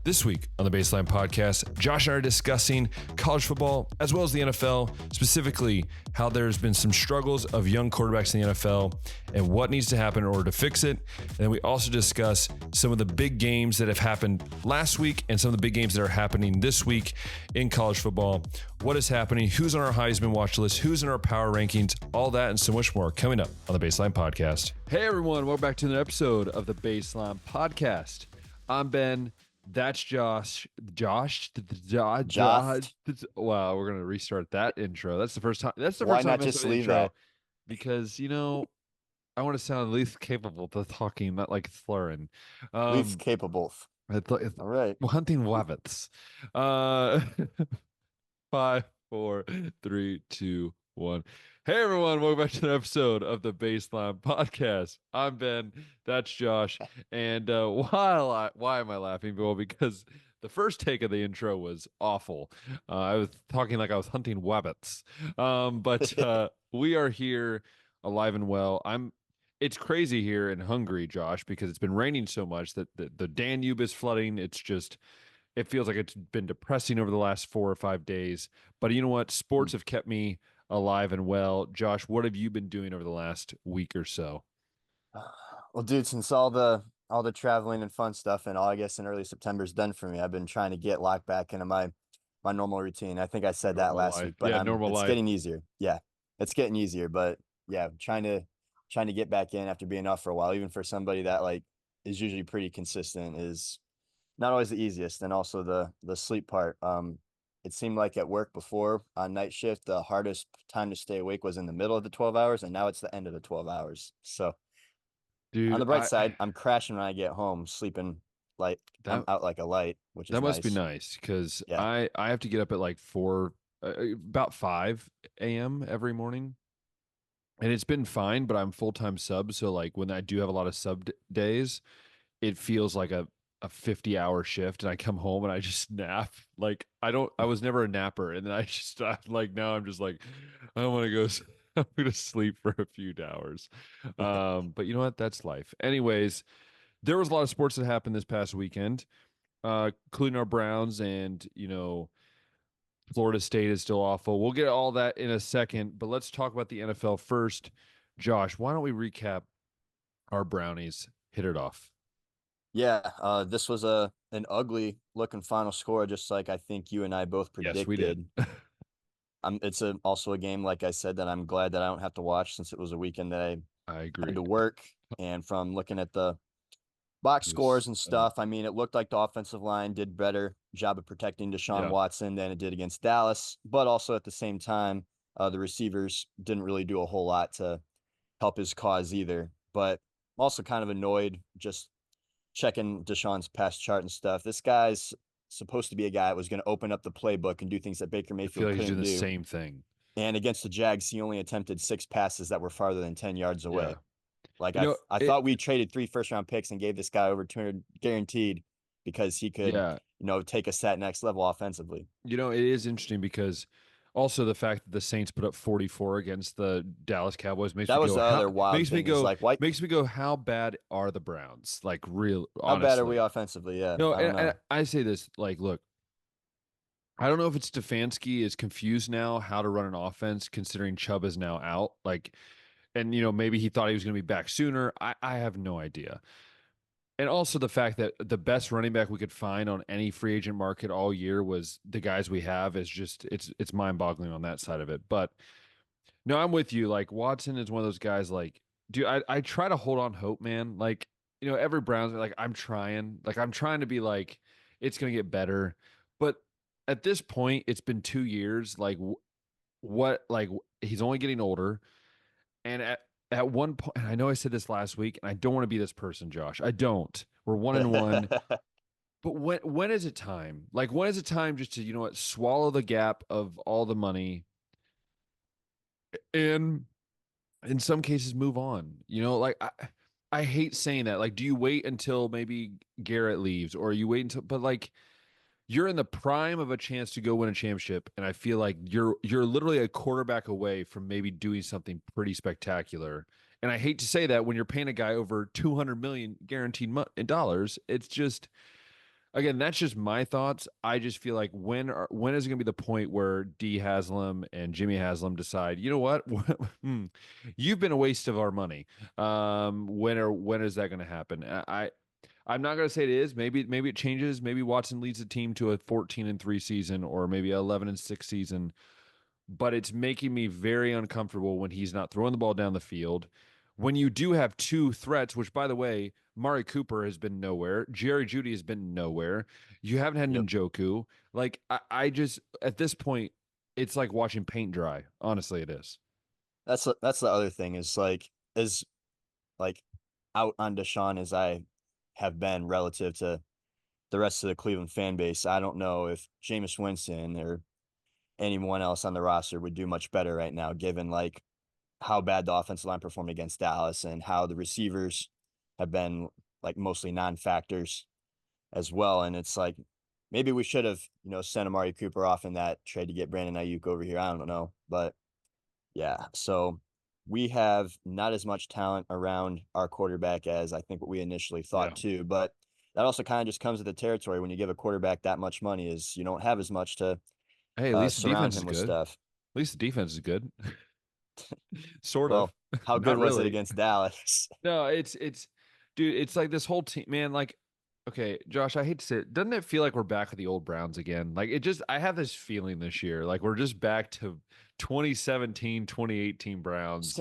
This week on the Baseline Podcast, Josh and I are discussing college football as well as the NFL, specifically how there's been some struggles of young quarterbacks in the NFL and what needs to happen in order to fix it. And then we also discuss some of the big games that have happened last week and some of the big games that are happening this week in college football. What is happening? Who's on our Heisman watch list? Who's in our power rankings? All that and so much more coming up on the Baseline Podcast. Hey everyone, welcome back to another episode of the Baseline Podcast. I'm Ben. That's Josh. Josh. Wow, we're gonna restart that intro. That's the first time. That's the Why first time not just leave that? Because I want to sound least capable to talking, not like slurring. Least capable. All right. Hunting rabbits. 5, 4, 3, 2, 1. Hey everyone, welcome back to an episode of the Baseline Podcast. I'm Ben, that's Josh, and why am I laughing? Well, because the first take of the intro was awful. I was talking like I was hunting rabbits, but we are here alive and well. It's crazy here in Hungary, Josh, because it's been raining so much that the Danube is flooding. It feels like it's been depressing over the last 4 or 5 days. But you know what? Sports have kept me alive and well. Josh, what have you been doing over the last week or so? Well, dude, since all the traveling and fun stuff and all I guess in early September is done for me, I've been trying to get locked back into my normal routine. I think I said that last week, but it's getting easier. Yeah, it's getting easier, but yeah, trying to get back in after being off for a while, even for somebody that like is usually pretty consistent, is not always the easiest. And also the sleep part. It seemed like at work before on night shift, the hardest time to stay awake was in the middle of the 12 hours, and now it's the end of the 12 hours. So, dude, on the bright side, I'm crashing when I get home, sleeping like I'm out like a light, which is that must be nice because I have to get up at like about 5 a.m. every morning, and it's been fine. But I'm full-time sub, so like when I do have a lot of sub days, it feels like a 50-hour shift, and I come home and I just nap. Like I was never a napper, and then now I'm just like I want to go. I'm gonna sleep for a few hours. But you know what? That's life. Anyways, there was a lot of sports that happened this past weekend, including our Browns, and Florida State is still awful. We'll get all that in a second, but let's talk about the NFL first. Josh, why don't we recap our Brownies? Hit it off. Yeah, this was an ugly looking final score, just like I think you and I both predicted. Yes, we did. It's also a game, like I said, that I'm glad that I don't have to watch, since it was a weekend that I agree. had to work. And from looking at the box scores and stuff, I mean, it looked like the offensive line did better job of protecting Deshaun Watson than it did against Dallas. But also at the same time, the receivers didn't really do a whole lot to help his cause either. But I'm also kind of annoyed just checking Deshaun's past chart and stuff. This guy's supposed to be a guy that was going to open up the playbook and do things that Baker Mayfield couldn't do. He's doing the same thing. And against the Jags, he only attempted 6 passes that were farther than 10 yards away. Yeah. Like I thought we traded 3 first-round picks and gave this guy over 200 guaranteed because he could, take us to that next level offensively. It is interesting because also the fact that the Saints put up 44 against the Dallas Cowboys makes me go, how bad are the Browns? Like, honestly. How bad are we offensively? Yeah. No, and I say this, like, look, I don't know if it's Stefanski is confused now how to run an offense considering Chubb is now out. Like, and, maybe he thought he was going to be back sooner. I have no idea. And also the fact that the best running back we could find on any free agent market all year was the guys we have is just it's mind-boggling on that side of it. But no, I'm with you. Like Watson is one of those guys. Like, dude, I try to hold on hope, man. Like, every Browns like I'm trying to be like it's gonna get better. But at this point, it's been 2 years. Like he's only getting older, and at one point, and I know I said this last week, and I don't want to be this person, Josh. I don't. We're 1-1. But when is it time? Like, when is it time just to, swallow the gap of all the money and in some cases move on? I hate saying that. Like, do you wait until maybe Garrett leaves, or you wait until, but like, you're in the prime of a chance to go win a championship, and I feel like you're literally a quarterback away from maybe doing something pretty spectacular. And I hate to say that when you're paying a guy over $200 million guaranteed dollars. It's just again, that's just my thoughts. I just feel like when is it going to be the point where D Haslam and Jimmy Haslam decide, you know what, you've been a waste of our money. When is that going to happen? I'm not going to say it is. Maybe it changes. Maybe Watson leads the team to a 14-3 season, or maybe a 11-6 season. But it's making me very uncomfortable when he's not throwing the ball down the field. When you do have two threats, which, by the way, Mari Cooper has been nowhere. Jerry Jeudy has been nowhere. You haven't had Njoku. Like, I just, at this point, it's like watching paint dry. Honestly, it is. That's the other thing is like, as like out on Deshaun as I have been relative to the rest of the Cleveland fan base, I don't know if Jameis Winston or anyone else on the roster would do much better right now, given like how bad the offensive line performed against Dallas and how the receivers have been like mostly non-factors as well. And it's like, maybe we should have, sent Amari Cooper off in that trade to get Brandon Ayuk over here. I don't know, but yeah. So we have not as much talent around our quarterback as I think what we initially thought too, but that also kind of just comes with the territory when you give a quarterback that much money is you don't have as much to at least the surround defense him is with good. stuff. At least the defense is good. Sort well, of. How good was it against Dallas? No, it's dude, it's like this whole team, man, like, okay, Josh, I hate to say it. Doesn't it feel like we're back with the old Browns again? Like I have this feeling this year, like we're just back to 2017, 2018 Browns,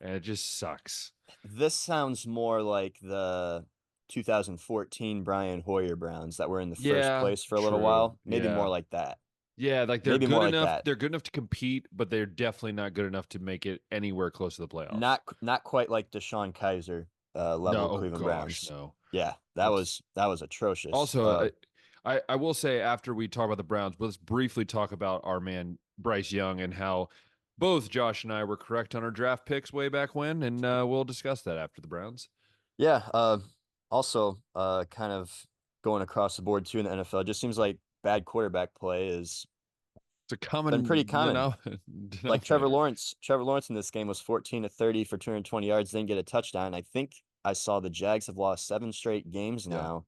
and it just sucks. This sounds more like the 2014 Brian Hoyer Browns that were in the first place for a little while. Maybe more like that. Yeah, like they're good enough. They're good enough to compete, but they're definitely not good enough to make it anywhere close to the playoffs. Not quite like DeShone Kizer level Cleveland Browns. No. Yeah, that was atrocious. Also, I will say after we talk about the Browns, let's briefly talk about our man Bryce Young and how both Josh and I were correct on our draft picks way back when, and we'll discuss that after the Browns. Yeah. Also, kind of going across the board too in the NFL, it just seems like bad quarterback play is been pretty common. Like Trevor Lawrence in this game was 14-30 for 220 yards, didn't get a touchdown. I think I saw the Jags have lost 7 straight games now.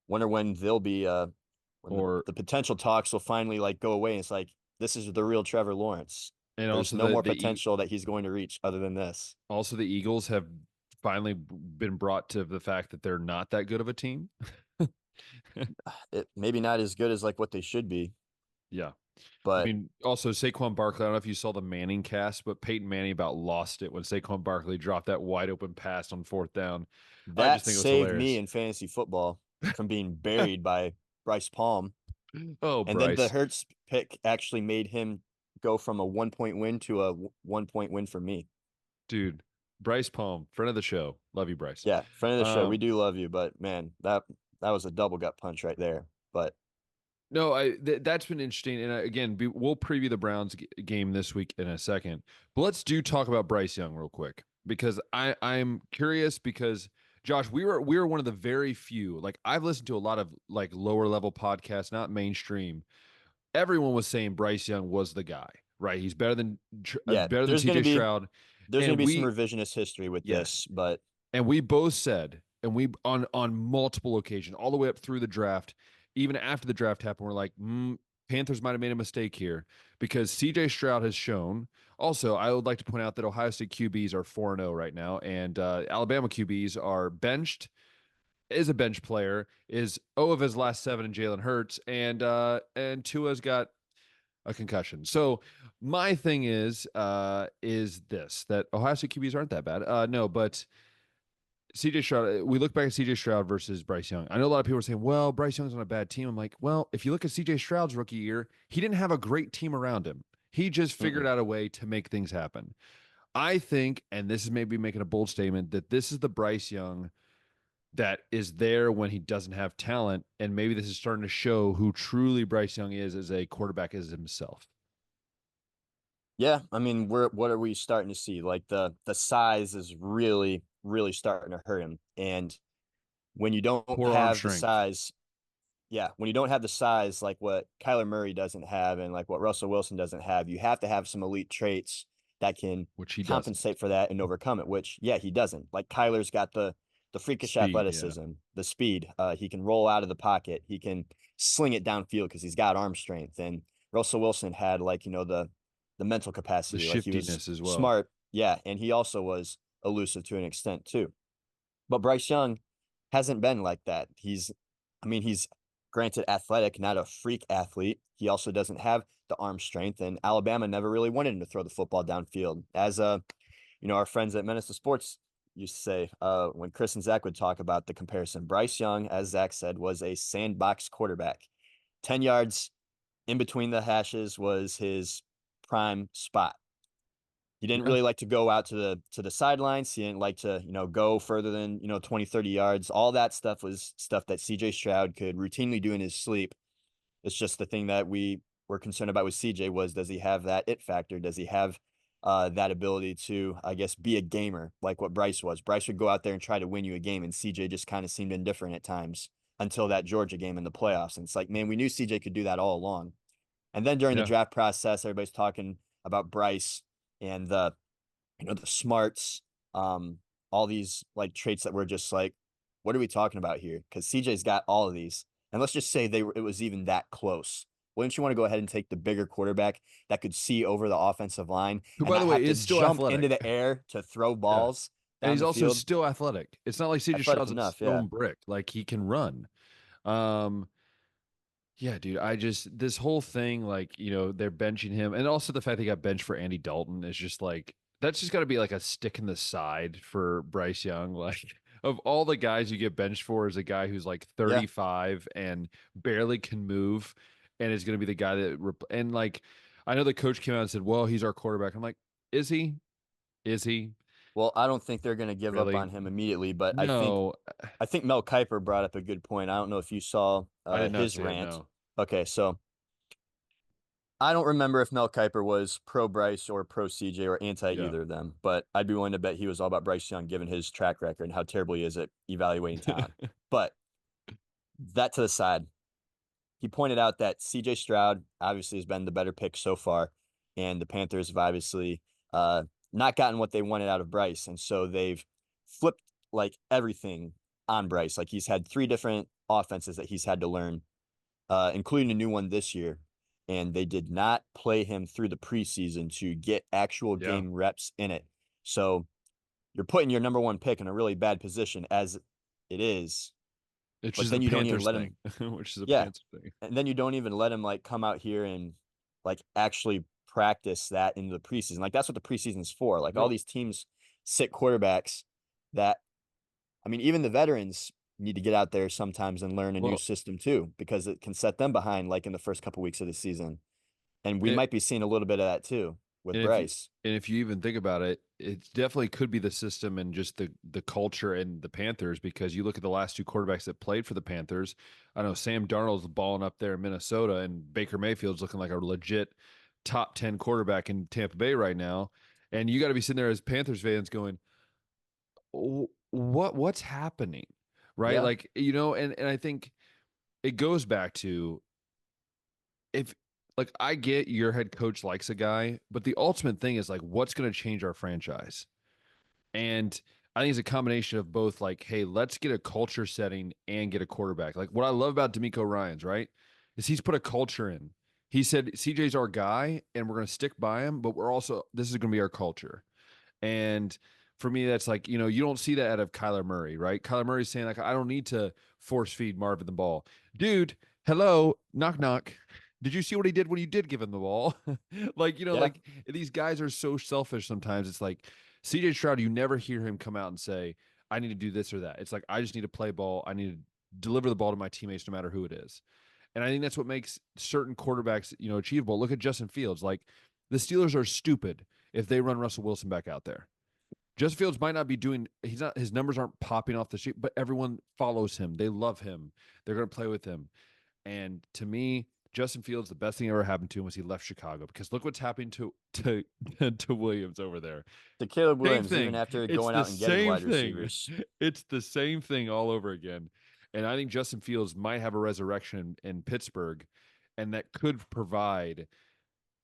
Wonder when they'll be when the potential talks will finally like go away. And it's like, this is the real Trevor Lawrence. And there's no more potential that he's going to reach other than this. Also, the Eagles have finally been brought to the fact that they're not that good of a team. Maybe not as good as like what they should be. Yeah. But I mean, also Saquon Barkley, I don't know if you saw the Manning cast, but Peyton Manning about lost it when Saquon Barkley dropped that wide open pass on 4th down. That I just think it was saved hilarious. Me in fantasy football from being buried by Bryce Palm. Oh, and Bryce. Then the Hurts pick actually made him go from a 1-point win to a 1-point win for me. Dude, Bryce Palm, friend of the show. Love you, Bryce. Yeah, friend of the show. We do love you, but man, that was a double gut punch right there. But no, that's been interesting. And again, we'll preview the Browns game this week in a second. But let's talk about Bryce Young real quick, because I'm curious, because Josh, we were one of the very few, like I've listened to a lot of like lower level podcasts, not mainstream. Everyone was saying Bryce Young was the guy, right? He's better than CJ Stroud. There's going to be some revisionist history with this, but and we both said, and we on multiple occasions, all the way up through the draft, even after the draft happened, we're like, Panthers might have made a mistake here, because CJ Stroud has shown. Also, I would like to point out that Ohio State QBs are 4-0 right now, and Alabama QBs are benched. Is a bench player, is 0 of his last 7 in Jalen Hurts, and Tua's got a concussion. So my thing is this, that Ohio State QBs aren't that bad. No, but CJ Stroud, we look back at CJ Stroud versus Bryce Young. I know a lot of people are saying, well, Bryce Young's on a bad team. I'm like, well, if you look at CJ Stroud's rookie year, he didn't have a great team around him. He just figured out a way to make things happen. I think, and this is maybe making a bold statement, that this is the Bryce Young that is there when he doesn't have talent. And maybe this is starting to show who truly Bryce Young is as a quarterback, as himself. Yeah. I mean, what are we starting to see? Like the size is really, really starting to hurt him. And when you don't have the size, when you don't have the size, like what Kyler Murray doesn't have and like what Russell Wilson doesn't have, you have to have some elite traits that can compensate for that and overcome it, which, he doesn't. Like Kyler's got the the freakish Speed, athleticism, the speed. He can roll out of the pocket. He can sling it downfield because he's got arm strength. And Russell Wilson had like, the mental the capacity. Like he was shiftiness as well. smart. Yeah. And he also was elusive to an extent too. But Bryce Young hasn't been like that. He's granted athletic, not a freak athlete. He also doesn't have the arm strength, and Alabama never really wanted him to throw the football downfield. As our friends at Menace to Sports used to say, when Chris and Zach would talk about the comparison, Bryce Young, as Zach said, was a sandbox quarterback. 10 yards in between the hashes was his prime spot. He didn't really like to go out to the sidelines. He didn't like to, go further than, 20, 30 yards. All that stuff was stuff that CJ Stroud could routinely do in his sleep. It's just the thing that we were concerned about with CJ was, does he have that it factor? Does he have that ability to, I guess, be a gamer like what Bryce was? Bryce would go out there and try to win you a game, and CJ just kind of seemed indifferent at times until that Georgia game in the playoffs. And it's like, man, we knew CJ could do that all along. And then during the draft process, everybody's talking about Bryce and the smarts, all these like traits that were just like, what are we talking about here? Because CJ's got all of these, and let's just say it was even that close. Wouldn't you want to go ahead and take the bigger quarterback that could see over the offensive line, who, by the way, is still jump athletic into the air to throw balls? And he's also field? still athletic. It's not like CJ Stroud's a stone brick. Like, he can run. Yeah, dude, this whole thing, like, they're benching him. And also the fact they got benched for Andy Dalton is just like, that's just got to be like a stick in the side for Bryce Young. Like, of all the guys you get benched for, is a guy who's like 35 and barely can move, and is going to be the guy that, and like, I know the coach came out and said, well, he's our quarterback. I'm like, is he? Is he? Well, I don't think they're going to give up on him immediately, but no. I think Mel Kiper brought up a good point. I don't know if you saw his rant. No. Okay, so I don't remember if Mel Kiper was pro Bryce or pro CJ or anti either of them, but I'd be willing to bet he was all about Bryce Young given his track record and how terrible he is at evaluating talent. But that to the side, he pointed out that CJ Stroud obviously has been the better pick so far, and the Panthers have obviously not gotten what they wanted out of Bryce, and so they've flipped like everything on Bryce. Like, he's had 3 different offenses that he's had to learn, including a new one this year, and they did not play him through the preseason to get actual game reps in it. So you're putting your number 1 pick in a really bad position as it is. It's just then you don't even let him, which is a Panthers thing. And then you don't even let him like come out here and like actually practice that in the preseason. Like, that's what the preseason is for. Like, all these teams sit quarterbacks that, even the veterans need to get out there sometimes and learn a new system too, because it can set them behind like in the first couple weeks of the season. And we might be seeing a little bit of that too with Bryce. And if you even think about it, it definitely could be the system and just the culture and the Panthers, because you look at the last 2 quarterbacks that played for the Panthers. I know Sam Darnold's balling up there in Minnesota, and Baker Mayfield's looking like a legit top 10 quarterback in Tampa Bay right now. And you got to be sitting there as Panthers fans going, what's happening? Right. Like, and I think it goes back to, if, like, I get your head coach likes a guy, but the ultimate thing is like, what's going to change our franchise? And I think it's a combination of both. Like, hey, let's get a culture setting and get a quarterback. Like, what I love about D'Amico Ryans, right, is he's put a culture in. He said, CJ's our guy and we're going to stick by him, but this is going to be our culture. And for me, that's like, you don't see that out of Kyler Murray, right? Kyler Murray's saying, like, I don't need to force feed Marvin the ball. Dude, hello, knock, knock. Did you see what he did when you did give him the ball? Like, like, these guys are so selfish sometimes. It's like CJ Stroud, you never hear him come out and say, I need to do this or that. It's like, I just need to play ball. I need to deliver the ball to my teammates no matter who it is. And I think that's what makes certain quarterbacks, achievable. Look at Justin Fields. Like, the Steelers are stupid if they run Russell Wilson back out there. Justin Fields might not be his numbers aren't popping off the sheet, but everyone follows him. They love him. They're going to play with him. And to me, Justin Fields, the best thing ever happened to him was he left Chicago, because look what's happening to Williams over there. To Caleb Williams, even after going out and getting wide receivers. It's the same thing all over again. And I think Justin Fields might have a resurrection in Pittsburgh, and that could provide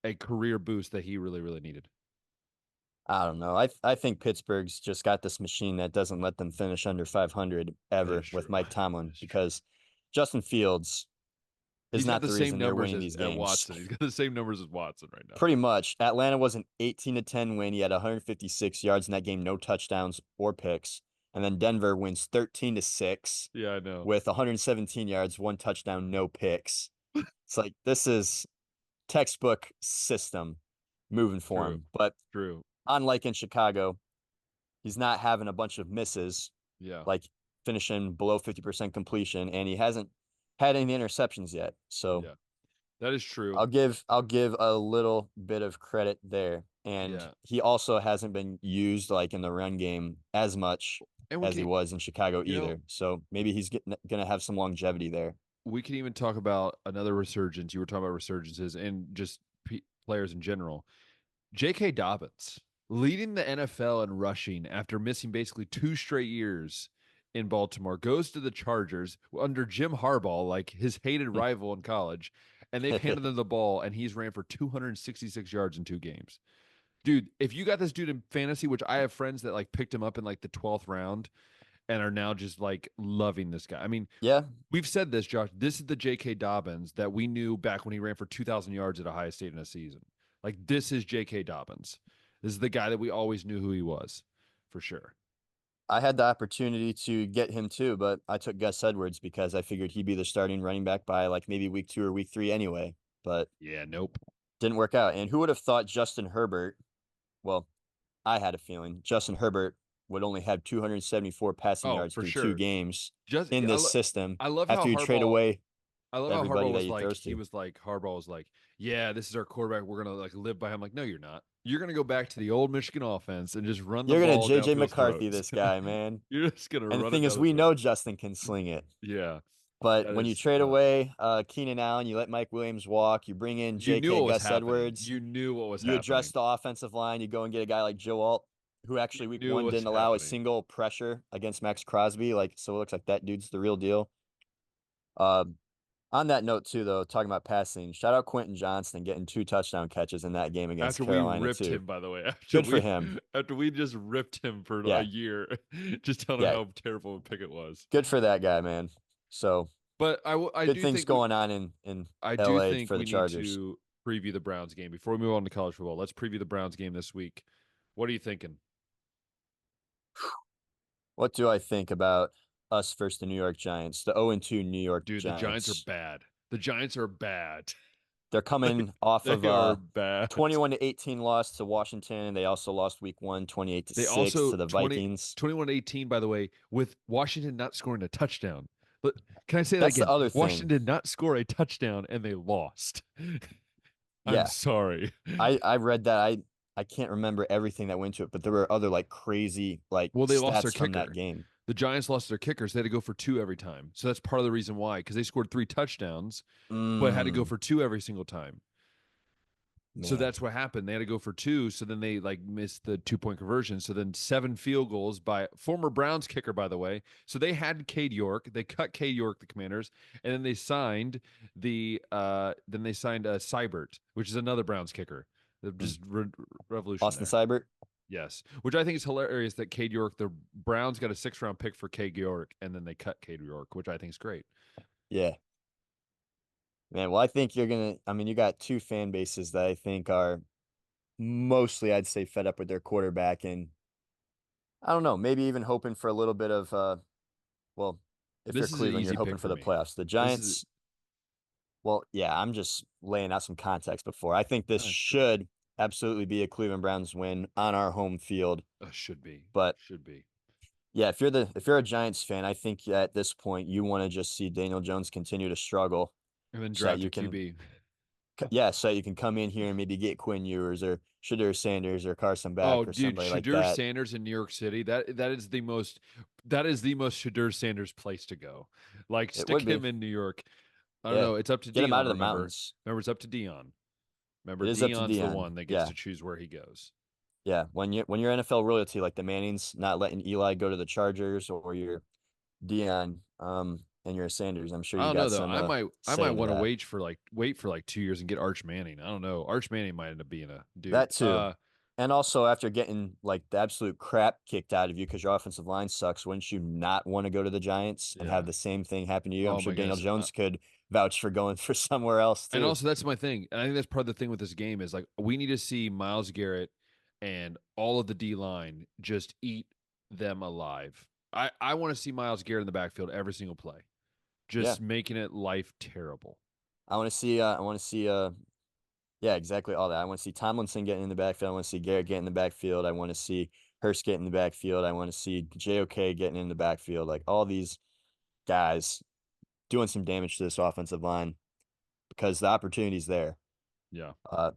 a career boost that he really, really needed. I don't know. I think Pittsburgh's just got this machine that doesn't let them finish under 500 ever with Mike Tomlin because Justin Fields is He's got not the the same reason they're numbers winning these at games. Watson. He's got the same numbers as Watson right now. Pretty much. Atlanta was an 18-10 win. He had 156 yards in that game, no touchdowns or picks. And then Denver wins 13-6. Yeah, I know. With 117 yards, 1 touchdown, no picks. It's like this is textbook system moving for him. But unlike in Chicago, he's not having a bunch of misses. Yeah. Like finishing below 50% completion, and he hasn't had any interceptions yet. So yeah, that is true. I'll give a little bit of credit there. And he also hasn't been used like in the run game as much as he was in Chicago either. So maybe he's gonna have some longevity there. We can even talk about another resurgence. You were talking about resurgences and just players in general. J.K. Dobbins leading the NFL in rushing after missing basically 2 straight years in Baltimore, goes to the Chargers under Jim Harbaugh, like his hated rival in college, and they've handed him the ball, and he's ran for 266 yards in 2 games. Dude, if you got this dude in fantasy, which I have friends that like picked him up in like the 12th round and are now just like loving this guy. I mean, yeah, we've said this, Josh. This is the J.K. Dobbins that we knew back when he ran for 2,000 yards at Ohio State in a season. Like, this is J.K. Dobbins. This is the guy that we always knew who he was, for sure. I had the opportunity to get him too, but I took Gus Edwards because I figured he'd be the starting running back by like maybe week 2 or week 3 anyway. But yeah, nope. Didn't work out. And who would have thought Justin Herbert? Well, I had a feeling Justin Herbert would only have 274 passing yards through 2 games in this system. I love after how you trade away. I love how Harbaugh was like, Harbaugh was like, yeah, this is our quarterback. We're going to like live by him. Like, no, you're not. You're going to go back to the old Michigan offense and just run the ball. You're going to JJ McCarthy this guy, man. You're just going to run And the thing is, we know Justin can sling it. Yeah. But when you trade away Keenan Allen, you let Mike Williams walk, you bring in J.K. Gus Edwards. You knew what was happening. You address the offensive line. You go and get a guy like Joe Alt, who actually week 1 didn't allow a single pressure against Max Crosby. Like, so it looks like that dude's the real deal. On that note, too, though, talking about passing, shout out Quentin Johnston getting 2 touchdown catches in that game against Carolina. After we ripped him, by the way. Good for him. After we just ripped him for a year, just telling him how terrible a pick it was. Good for that guy, man. So, but I good do things think going on in I LA do think for the Chargers. Need to preview the Browns game before we move on to college football. Let's preview the Browns game this week. What are you thinking? What do I think about us versus the New York Giants? The 0-2 New York Giants. Dude, the Giants are bad. The Giants are bad. They're coming off of a 21-18 loss to Washington. They also lost week 1, 28-6 to the Vikings. 21-18, by the way, with Washington not scoring a touchdown. But can I say That's that again? The other thing. Washington did not score a touchdown and they lost. I'm sorry. I read that. I can't remember everything that went to it, but there were other like crazy they lost their from kicker. that game. The Giants lost their kickers. They had to go for 2 every time. So that's part of the reason why, because they scored 3 touchdowns, but had to go for 2 every single time. Man. So that's what happened. They had to go for 2. So then they like missed the 2-point conversion. So then 7 field goals by former Browns kicker, by the way. So they had Cade York. They cut Cade York, the Commanders, and then they signed Seibert, which is another Browns kicker. Just revolutionary. Austin Seibert. Yes, which I think is hilarious that Cade York, the Browns got a 6th-round pick for Cade York, and then they cut Cade York, which I think is great. Yeah. Man, well, I think you got 2 fan bases that I think are mostly, I'd say, fed up with their quarterback. And I don't know, maybe even hoping for a little bit of, if you're Cleveland, you're hoping for the playoffs. The Giants, I'm just laying out some context before. I think this should absolutely be a Cleveland Browns win on our home field. Should be. Yeah, if you're a Giants fan, I think at this point you want to just see Daniel Jones continue to struggle. And then draft a QB. Yeah, so you can come in here and maybe get Quinn Ewers or Shadur Sanders or Carson back or somebody like that. Shadur Sanders in New York City, that is the most Shadur Sanders place to go. Like, stick him in New York. I don't know. It's up to Deion. Get him out of the mountains. Remember, it's up to Deion. Remember, Deion's the one that gets to choose where he goes. Yeah, when you're NFL royalty, like the Mannings not letting Eli go to the Chargers, or you're Deion, and you're a Sanders, I'm sure you got some. I might want to wait for like 2 years and get Arch Manning. I don't know. Arch Manning might end up being a dude. That too. And also, after getting like the absolute crap kicked out of you because your offensive line sucks, wouldn't you not want to go to the Giants and have the same thing happen to you? I'm Oh sure my Daniel goodness. Jones could vouch for going for somewhere else too. And also, that's my thing. And I think that's part of the thing with this game is like we need to see Myles Garrett and all of the D line just eat them alive. I want to see Myles Garrett in the backfield every single play, just making it life terrible. I want to see. Yeah, exactly all that. I want to see Tomlinson getting in the backfield. I want to see Garrett getting in the backfield. I want to see Hurst getting in the backfield. I want to see JOK getting in the backfield. Like all these guys doing some damage to this offensive line because the opportunity's there. Yeah.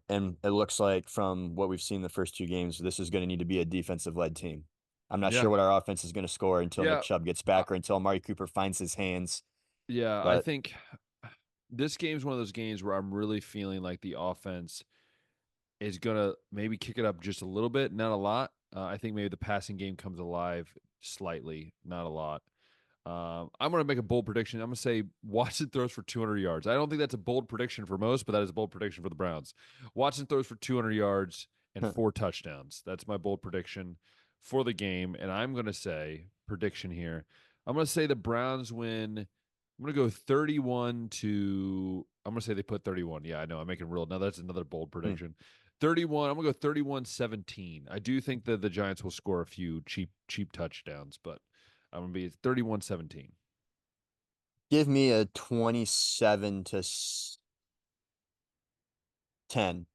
And it looks like from what we've seen the first two games, this is going to need to be a defensive-led team. I'm not sure what our offense is going to score until Nick Chubb gets back or until Amari Cooper finds his hands. Yeah, I think this game's one of those games where I'm really feeling like the offense is going to maybe kick it up just a little bit, not a lot. I think maybe the passing game comes alive slightly, not a lot. I'm going to make a bold prediction. I'm going to say Watson throws for 200 yards. I don't think that's a bold prediction for most, but that is a bold prediction for the Browns. Watson throws for 200 yards and 4 touchdowns. That's my bold prediction for the game. And I'm going to say, prediction here, I'm going to say the Browns win. I'm going to go 31 to, I'm going to say they put 31. Yeah, I know. I'm making real. Now that's another bold prediction. 31. I'm going to go 31-17. I do think that the Giants will score a few cheap touchdowns, but I'm going to be 31-17. Give me a 27 to 10.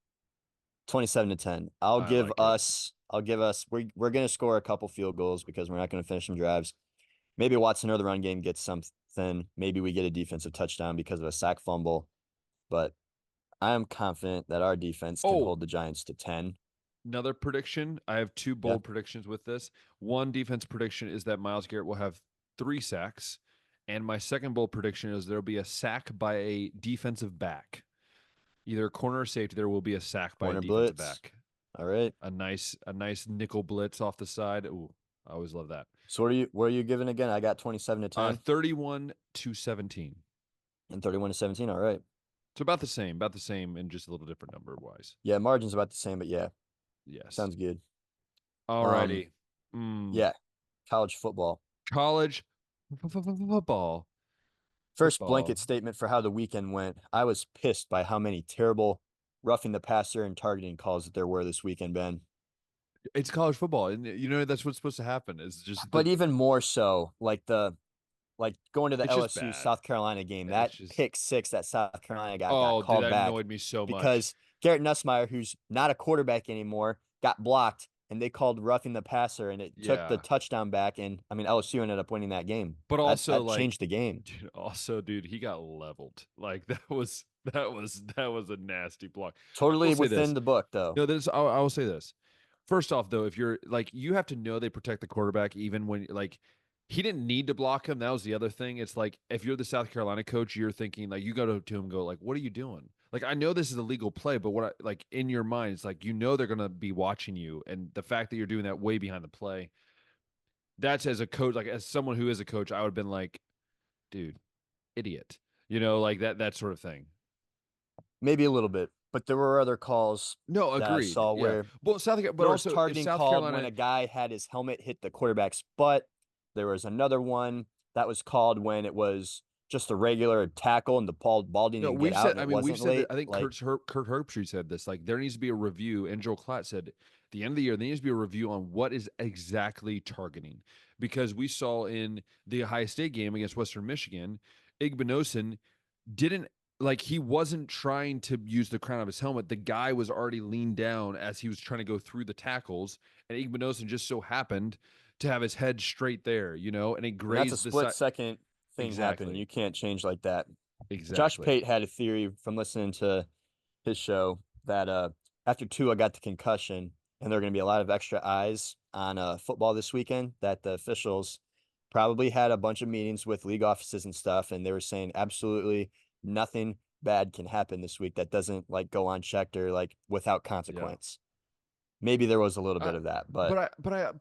27 to 10. I'll give us, we're going to score a couple field goals because we're not going to finish some drives. Maybe Watson or the run game gets something. Maybe we get a defensive touchdown because of a sack fumble. But I am confident that our defense can hold the Giants to 10. Another prediction. I have 2 bold predictions with this. One defense prediction is that Myles Garrett will have 3 sacks. And my second bold prediction is there will be a sack by a defensive back. Either a corner or safety, there will be a sack by a defensive back. All right. A nice nickel blitz off the side. Ooh, I always love that. So what are you giving again? I got 27 to 10. 31-17. And 31 to 17. All right. So about the same, and just a little different number wise. Yeah, margin's about the same, but yeah. Yes. Sounds good. All righty. Yeah. College football. College football. First blanket statement for how the weekend went. I was pissed by how many terrible roughing the passer and targeting calls that there were this weekend, Ben. It's college football, and you know that's what's supposed to happen. Is just, but even more so, like going to the LSU South Carolina game. That pick 6 that South Carolina got called that back. Annoyed me so much because Garrett Nussmeier, who's not a quarterback anymore, got blocked, and they called roughing the passer, and it took the touchdown back. And I mean, LSU ended up winning that game. But also, that changed the game. Dude, he got leveled. Like that was a nasty block. Totally within the book, though. No, I will say this. First off, though, if you're like, you have to know they protect the quarterback even when like he didn't need to block him. That was the other thing. It's like if you're the South Carolina coach, you're thinking like you go to him and go like, what are you doing? Like I know this is a legal play, but like in your mind, it's like they're gonna be watching you, and the fact that you're doing that way behind the play. That's as a coach, like as someone who is a coach, I would have been like, dude, idiot. Like that sort of thing. Maybe a little bit. But there were other calls. No, agreed. I saw where also targeting South called Carolina, when a guy had his helmet hit the quarterback's butt. There was another one that was called when it was just a regular tackle and the ball didn't get out. We've said I think Kurt Herbstreit said this. Like there needs to be a review, and Joel Klatt said at the end of the year there needs to be a review on what is exactly targeting, because we saw in the Ohio State game against Western Michigan, Igbinosun didn't. Like he wasn't trying to use the crown of his helmet. The guy was already leaned down as he was trying to go through the tackles, and Igbinosun just so happened to have his head straight there, and it grazed. That's a split-second thing happening. You can't change like that. Exactly. Josh Pate had a theory from listening to his show that after Tua got the concussion, and there are going to be a lot of extra eyes on football this weekend, that the officials probably had a bunch of meetings with league offices and stuff, and they were saying absolutely nothing bad can happen this week that doesn't like go unchecked or like without consequence. Maybe there was a little bit of that, but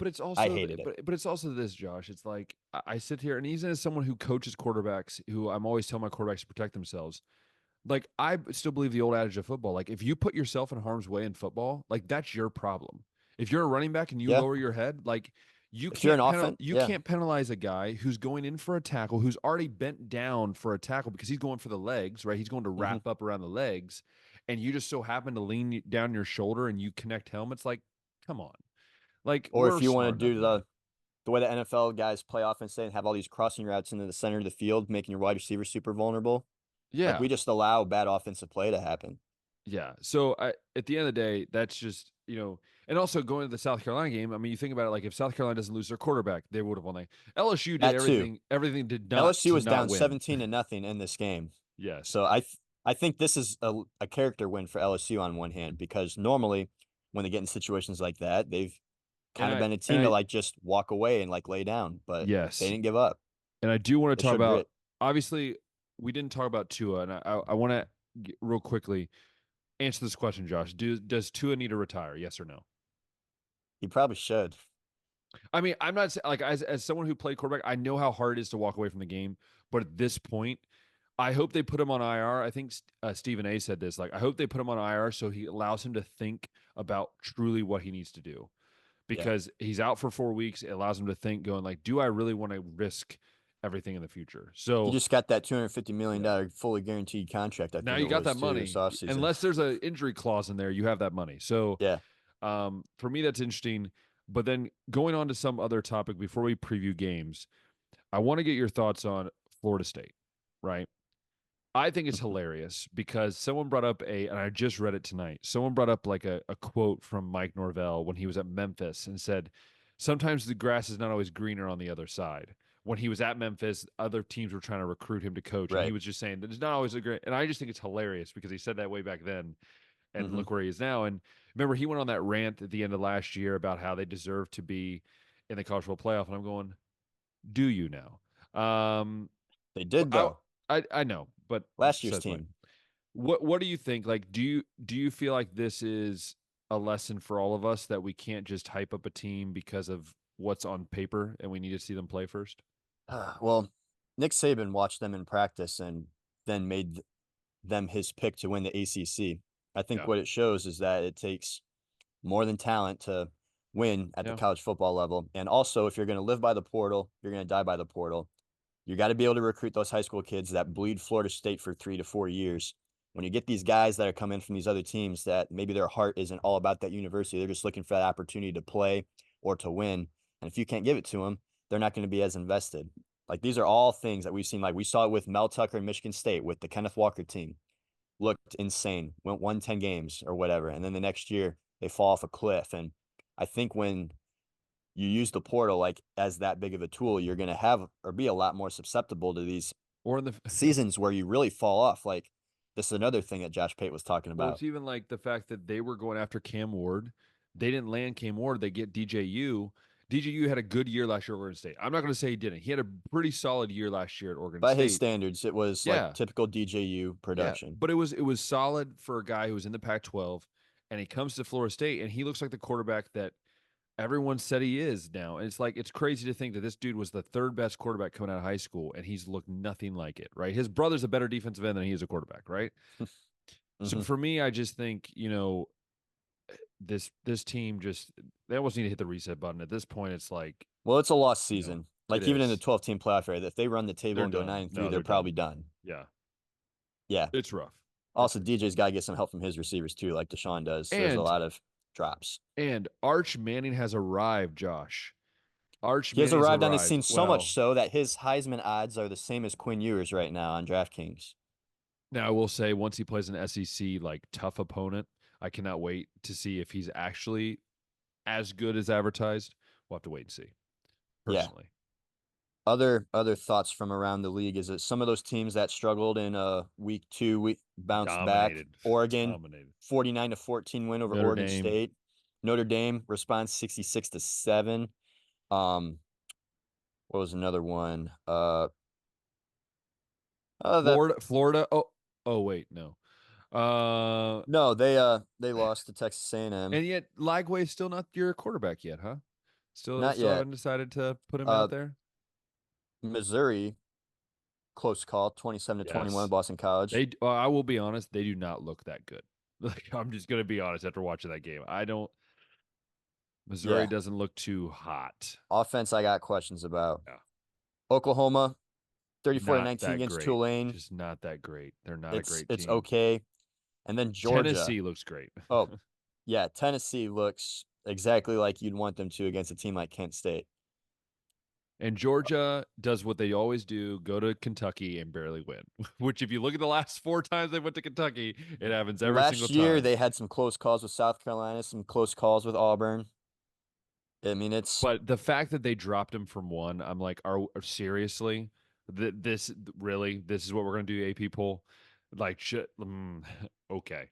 it's also I hated it. But it's also this, Josh. It's like I sit here, and even as someone who coaches quarterbacks, who I'm always telling my quarterbacks to protect themselves. Like I still believe the old adage of football. Like if you put yourself in harm's way in football, like that's your problem. If you're a running back and you lower your head, like if you're an offense, you can't penalize a guy who's going in for a tackle, who's already bent down for a tackle because he's going for the legs, right? He's going to wrap up around the legs, and you just so happen to lean down your shoulder and you connect helmets. Like, come on. Like, or if you want to do the way the NFL guys play offense and have all these crossing routes into the center of the field, making your wide receiver super vulnerable. Yeah. Like, we just allow bad offensive play to happen. Yeah. So at the end of the day, that's just, and also going to the South Carolina game. I mean, you think about it, like if South Carolina doesn't lose their quarterback, they would have won. LSU did everything did not. LSU was down win. 17-0 in this game. Yes. So I think this is a character win for LSU on one hand, because normally when they get in situations like that, they've kind of been a team to like just walk away and like lay down, but they didn't give up. And I do want to talk about, obviously we didn't talk about Tua, and I want to real quickly answer this question, Josh. Does Tua need to retire? Yes or no? He probably should. I mean, I'm not like, as someone who played quarterback, I know how hard it is to walk away from the game. But at this point, I hope they put him on IR. I think Stephen A said this. Like, I hope they put him on IR so he allows him to think about truly what he needs to do, because he's out for 4 weeks. It allows him to think, going like, do I really want to risk everything in the future? So you just got that $250 million fully guaranteed contract. I think now you got that money. Unless there's an injury clause in there, you have that money. So for me, that's interesting. But then going on to some other topic before we preview games, I want to get your thoughts on Florida State, right? I think it's hilarious because someone brought up and I just read it tonight. Someone brought up like a quote from Mike Norvell when he was at Memphis and said, sometimes the grass is not always greener on the other side. When he was at Memphis, other teams were trying to recruit him to coach. And he was just saying that it's not always a great, and I just think it's hilarious because he said that way back then, and look where he is now. And remember, he went on that rant at the end of last year about how they deserve to be in the college football playoff. And I'm going, do you now? They did though. I know, but last year's team. What do you think? Like, do you feel like this is a lesson for all of us that we can't just hype up a team because of what's on paper and we need to see them play first? Well, Nick Saban watched them in practice and then made them his pick to win the ACC. I think what it shows is that it takes more than talent to win at the college football level. And also, if you're going to live by the portal, you're going to die by the portal. You got to be able to recruit those high school kids that bleed Florida State for 3 to 4 years. When you get these guys that are coming from these other teams that maybe their heart isn't all about that university, they're just looking for that opportunity to play or to win. And if you can't give it to them, they're not going to be as invested. Like, these are all things that we've seen. Like, we saw it with Mel Tucker and Michigan State with the Kenneth Walker team. Looked insane, won 10 games or whatever. And then the next year they fall off a cliff. And I think when you use the portal like as that big of a tool, you're going to have or be a lot more susceptible to these seasons where you really fall off. Like, this is another thing that Josh Pate was talking about. Well, it's even like the fact that they were going after Cam Ward. They didn't land Cam Ward. They get DJU. DJU had a good year last year at Oregon State. I'm not going to say he didn't. He had a pretty solid year last year at Oregon State. By his standards, it was like typical DJU production. But it was solid for a guy who was in the Pac-12, and he comes to Florida State, and he looks like the quarterback that everyone said he is now. And it's like, it's crazy to think that this dude was the third best quarterback coming out of high school, and he's looked nothing like it, right? His brother's a better defensive end than he is a quarterback, right? So for me, I just think, this team they almost need to hit the reset button. At this point, it's like, well, it's a lost season. Like, even in the 12-team playoff area, if they run the table and go 9-3, they're probably done. Yeah. It's rough. Also, DJ's got to get some help from his receivers too, like Deshaun does. So there's a lot of drops. And Arch Manning has arrived, Josh. He has arrived on the scene so much so that his Heisman odds are the same as Quinn Ewers right now on DraftKings. Now, I will say, once he plays an SEC like tough opponent, I cannot wait to see if he's actually as good as advertised. We'll have to wait and see. Personally. Other thoughts from around the league is that some of those teams that struggled in week 2 we bounced back. Oregon 49-14 win over Oregon State. Notre Dame responds 66-7. What was another one? Florida. Oh wait, no. No, they lost to Texas A&M. And yet Lagway is still not your quarterback yet, huh? Still yet. Haven't decided to put him out there. Missouri, close call, 27-21, Boston College. I will be honest, they do not look that good. Like, I'm just gonna be honest after watching that game. Missouri doesn't look too hot. Offense, I got questions about. Yeah. Oklahoma, 34-19 that against great. Tulane. Just not that great. They're not a great team. It's okay. And then Georgia. Tennessee looks great. Oh, yeah. Tennessee looks exactly like you'd want them to against a team like Kent State. And Georgia does what they always do, go to Kentucky and barely win. Which, if you look at the last 4 times they went to Kentucky, it happens every single time. Last year, they had some close calls with South Carolina, some close calls with Auburn. I mean, But the fact that they dropped him from 1, I'm like, seriously? This is what we're going to do, AP poll? Like, okay.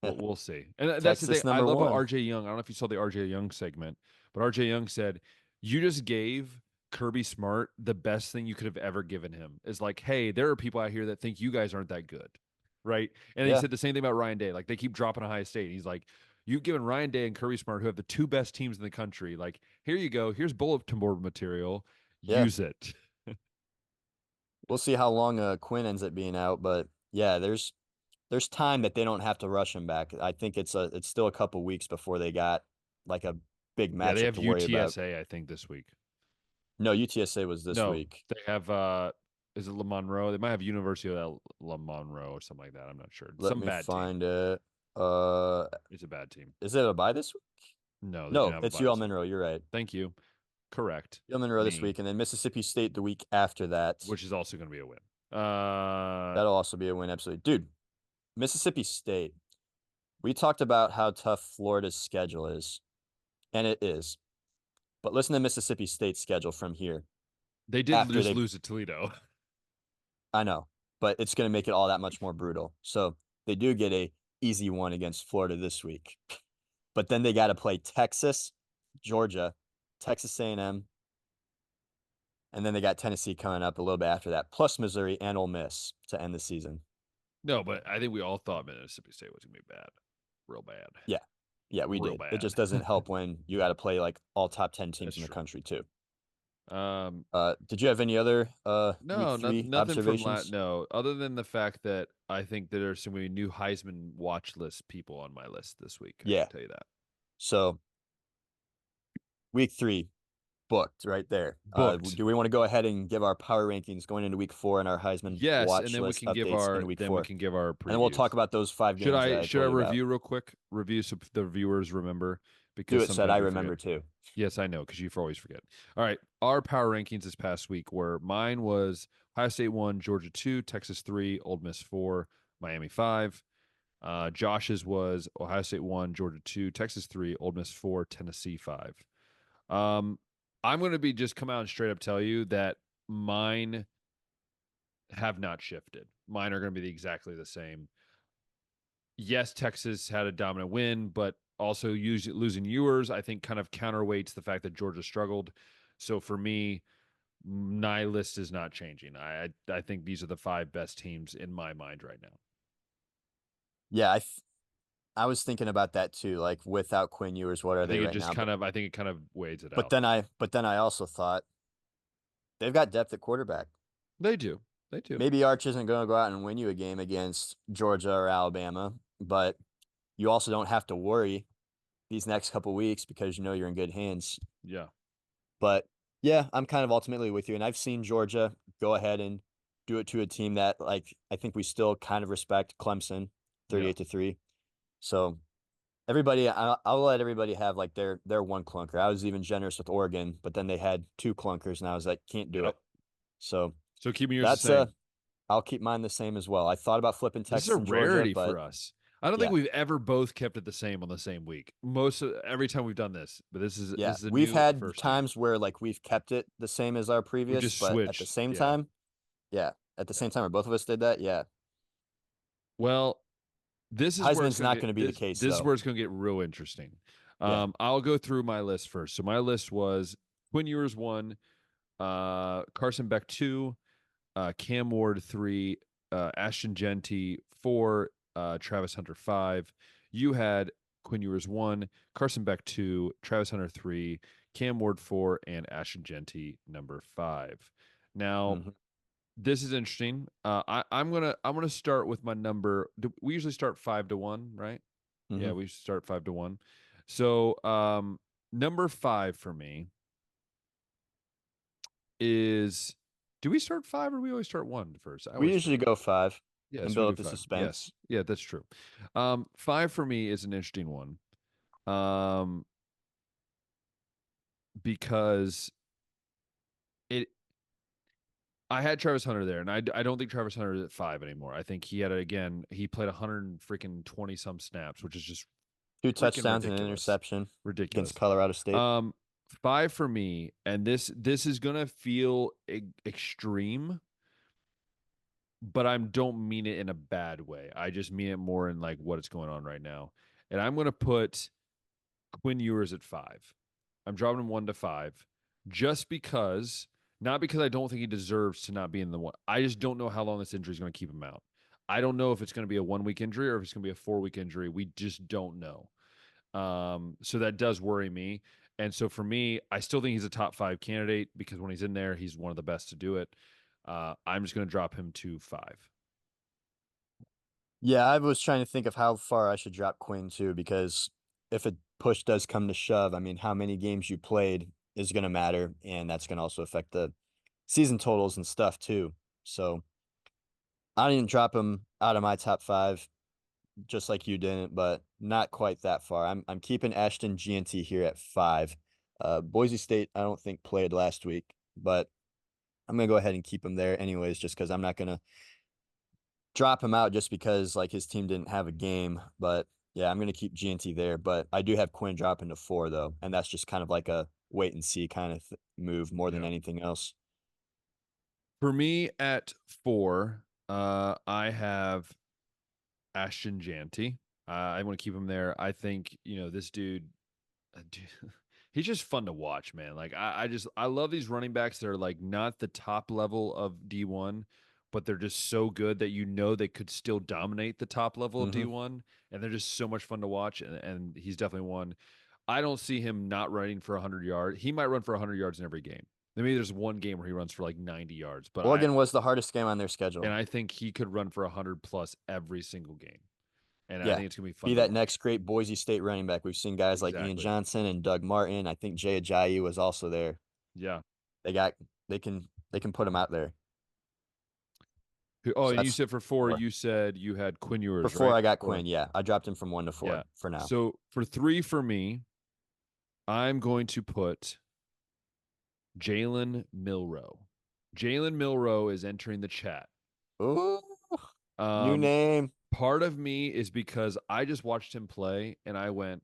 We'll see. And that's the thing. I love what RJ Young. I don't know if you saw the RJ Young segment, but RJ Young said, you just gave Kirby Smart the best thing you could have ever given him. Is like, hey, there are people out here that think you guys aren't that good. Right. And he said the same thing about Ryan Day. Like, they keep dropping Ohio State. He's like, you've given Ryan Day and Kirby Smart, who have the 2 best teams in the country, like, here you go. Here's bulletin board material. Use it. We'll see how long Quinn ends up being out. But yeah, there's time that they don't have to rush him back. I think it's still a couple weeks before they got like a big matchup they have to worry about. UTSA, I think, this week. No, UTSA was this week. They have is it Monroe? They might have University of Monroe or something like that. I'm not sure. Let me find it. It's a bad team. Is it a bye this week? No, it's UL Monroe. You're right. Thank you. Correct. UL Monroe this week, and then Mississippi State the week after that, which is also going to be a win. That'll also be a win, absolutely, dude. Mississippi State. We talked about how tough Florida's schedule is, and it is. But listen to Mississippi State's schedule from here. They did lose to Toledo. I know, but it's going to make it all that much more brutal. So they do get a easy one against Florida this week. But then they got to play Texas, Georgia, Texas A&M, and then they got Tennessee coming up a little bit after that, plus Missouri and Ole Miss to end the season. No, but I think we all thought Mississippi State was going to be bad. Real bad. Yeah, we did. Bad. It just doesn't help when you got to play like all top 10 teams in the country too. Did you have any other nothing observations? From no, other than the fact that I think that there's so many new Heisman watch list people on my list this week. I can tell you that. So week 3 booked right there. Do we want to go ahead and give our power rankings going into week 4 and our Heisman watch and then list we can give our week 4? We can give our previews. And then we'll talk about those 5 games. Should I review real quick? Review so the viewers remember. Because do it, said I remember too. Yes, I know, because you always forget. All right, our power rankings this past week were, mine was Ohio State 1, Georgia 2, Texas 3, Ole Miss 4, Miami 5. Josh's was Ohio State 1, Georgia 2, Texas 3, Ole Miss 4, Tennessee 5. I'm going to just come out and straight up tell you that mine have not shifted. Mine are going to be exactly the same. Yes, Texas had a dominant win, but also losing Ewers, I think, kind of counterweights the fact that Georgia struggled. So for me, my list is not changing. I think these are the 5 best teams in my mind right now. Yeah, I was thinking about that too. Like, without Quinn Ewers, what are they right now? I think it kind of weighs it out. But then I also thought they've got depth at quarterback. They do. Maybe Arch isn't going to go out and win you a game against Georgia or Alabama, but you also don't have to worry these next couple weeks because you know you're in good hands. Yeah. But yeah, I'm kind of ultimately with you. And I've seen Georgia go ahead and do it to a team that, like, I think we still kind of respect, Clemson, 38-3. So everybody, I'll let everybody have like their one clunker. I was even generous with Oregon, but then they had 2 clunkers and I was like, can't do it. So keeping yours the same. I'll keep mine the same as well. I thought about flipping Texas. This is a rarity for us. I don't think we've ever both kept it the same on the same week. Every time we've done this, but this is we've had times where like we've kept it the same as our previous, but switched. At the same time, where both of us did that, Well, this is Heisman's not going to be the case. This is where it's going to get real interesting. I'll go through my list first. So my list was Quinn Ewers 1, Carson Beck 2, Cam Ward 3, Ashton Genty 4, Travis Hunter 5. You had Quinn Ewers 1, Carson Beck 2, Travis Hunter 3, Cam Ward 4, and Ashton Genty number 5. Now, this is interesting. I'm gonna start with my number. We usually start 5-1, right? Yeah, we start 5-1. So Number 5 for me is, do we start 5 or we always start 1 first? We usually go 5 and we build do up the 5. suspense. Yes. Yeah, that's true. 5 for me is an interesting one. Because I had Travis Hunter there, and I don't think Travis Hunter is at 5 anymore. I think he played 120 some snaps, which is just 2 touchdowns ridiculous. and an interception Ridiculous. against Colorado State. 5 for me, and this is gonna feel extreme, but I don't mean it in a bad way. I just mean it more in like what is going on right now. And I'm gonna put Quinn Ewers at 5. I'm dropping him 1 to 5, just because, not because I don't think he deserves to not be in the one. I just don't know how long this injury is going to keep him out. I don't know if it's going to be a 1-week injury or if it's going to be a 4-week injury. We just don't know. So that does worry me. And so for me, I still think he's a top 5 candidate because when he's in there, he's one of the best to do it. I'm just going to drop him to 5. Yeah, I was trying to think of how far I should drop Quinn too, because if a push does come to shove, I mean, how many games you played is going to matter, and that's going to also affect the season totals and stuff too. So I didn't drop him out of my top 5, just like you didn't, but not quite that far. I'm keeping Ashton Gianti here at 5. Boise State, I don't think played last week, but I'm gonna go ahead and keep him there anyways, just because I'm not gonna drop him out just because like his team didn't have a game. But yeah, I'm gonna keep Gianti there. But I do have Quinn dropping to 4 though, and that's just kind of like a wait and see kind of move more than anything else. For me at 4, I have Ashton Janty. I want to keep him there. I think, this dude, he's just fun to watch, man. Like I love these running backs that are like not the top level of D1, but they're just so good that they could still dominate the top level of D1, and they're just so much fun to watch. And he's definitely one. I don't see him not running for 100 yards. He might run for 100 yards in every game. Maybe there's one game where he runs for like 90 yards, but Oregon was the hardest game on their schedule, and I think he could run for 100 plus every single game. And yeah, I think it's gonna be fun. Be that next great Boise State running back. We've seen guys like Ian Johnson and Doug Martin. I think Jay Ajayi was also there. Yeah, they can put him out there. Oh, so and you said for 4, you said you had Quinn Ewers. Before right? I got Quinn, yeah, I dropped him from 1 to 4 for now. So for 3 for me, I'm going to put Jalen Milroe. Jalen Milroe is entering the chat. Ooh, new name. Part of me is because I just watched him play and I went,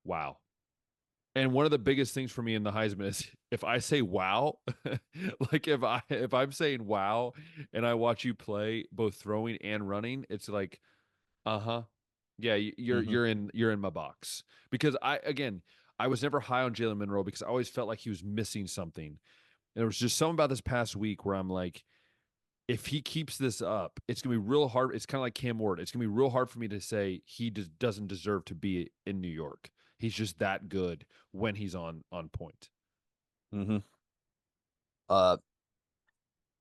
wow. And one of the biggest things for me in the Heisman is if I say wow, like if I'm saying wow and I watch you play both throwing and running, it's like, yeah, you're in my box. Because I was never high on Jalen Monroe because I always felt like he was missing something. And there was just something about this past week where I'm like, if he keeps this up, it's gonna be real hard. It's kind of like Cam Ward. It's gonna be real hard for me to say he doesn't deserve to be in New York. He's just that good when he's on point.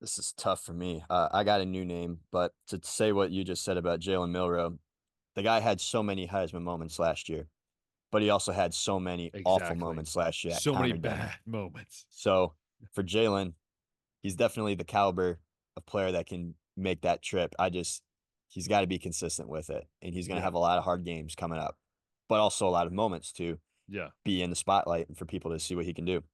This is tough for me. I got a new name, but to say what you just said about Jalen Milroe, the guy had so many Heisman moments last year, but he also had so many awful moments last year. So many bad moments. So for Jalen, he's definitely the caliber of player that can make that trip. He's got to be consistent with it, and he's going to have a lot of hard games coming up, but also a lot of moments to be in the spotlight and for people to see what he can do.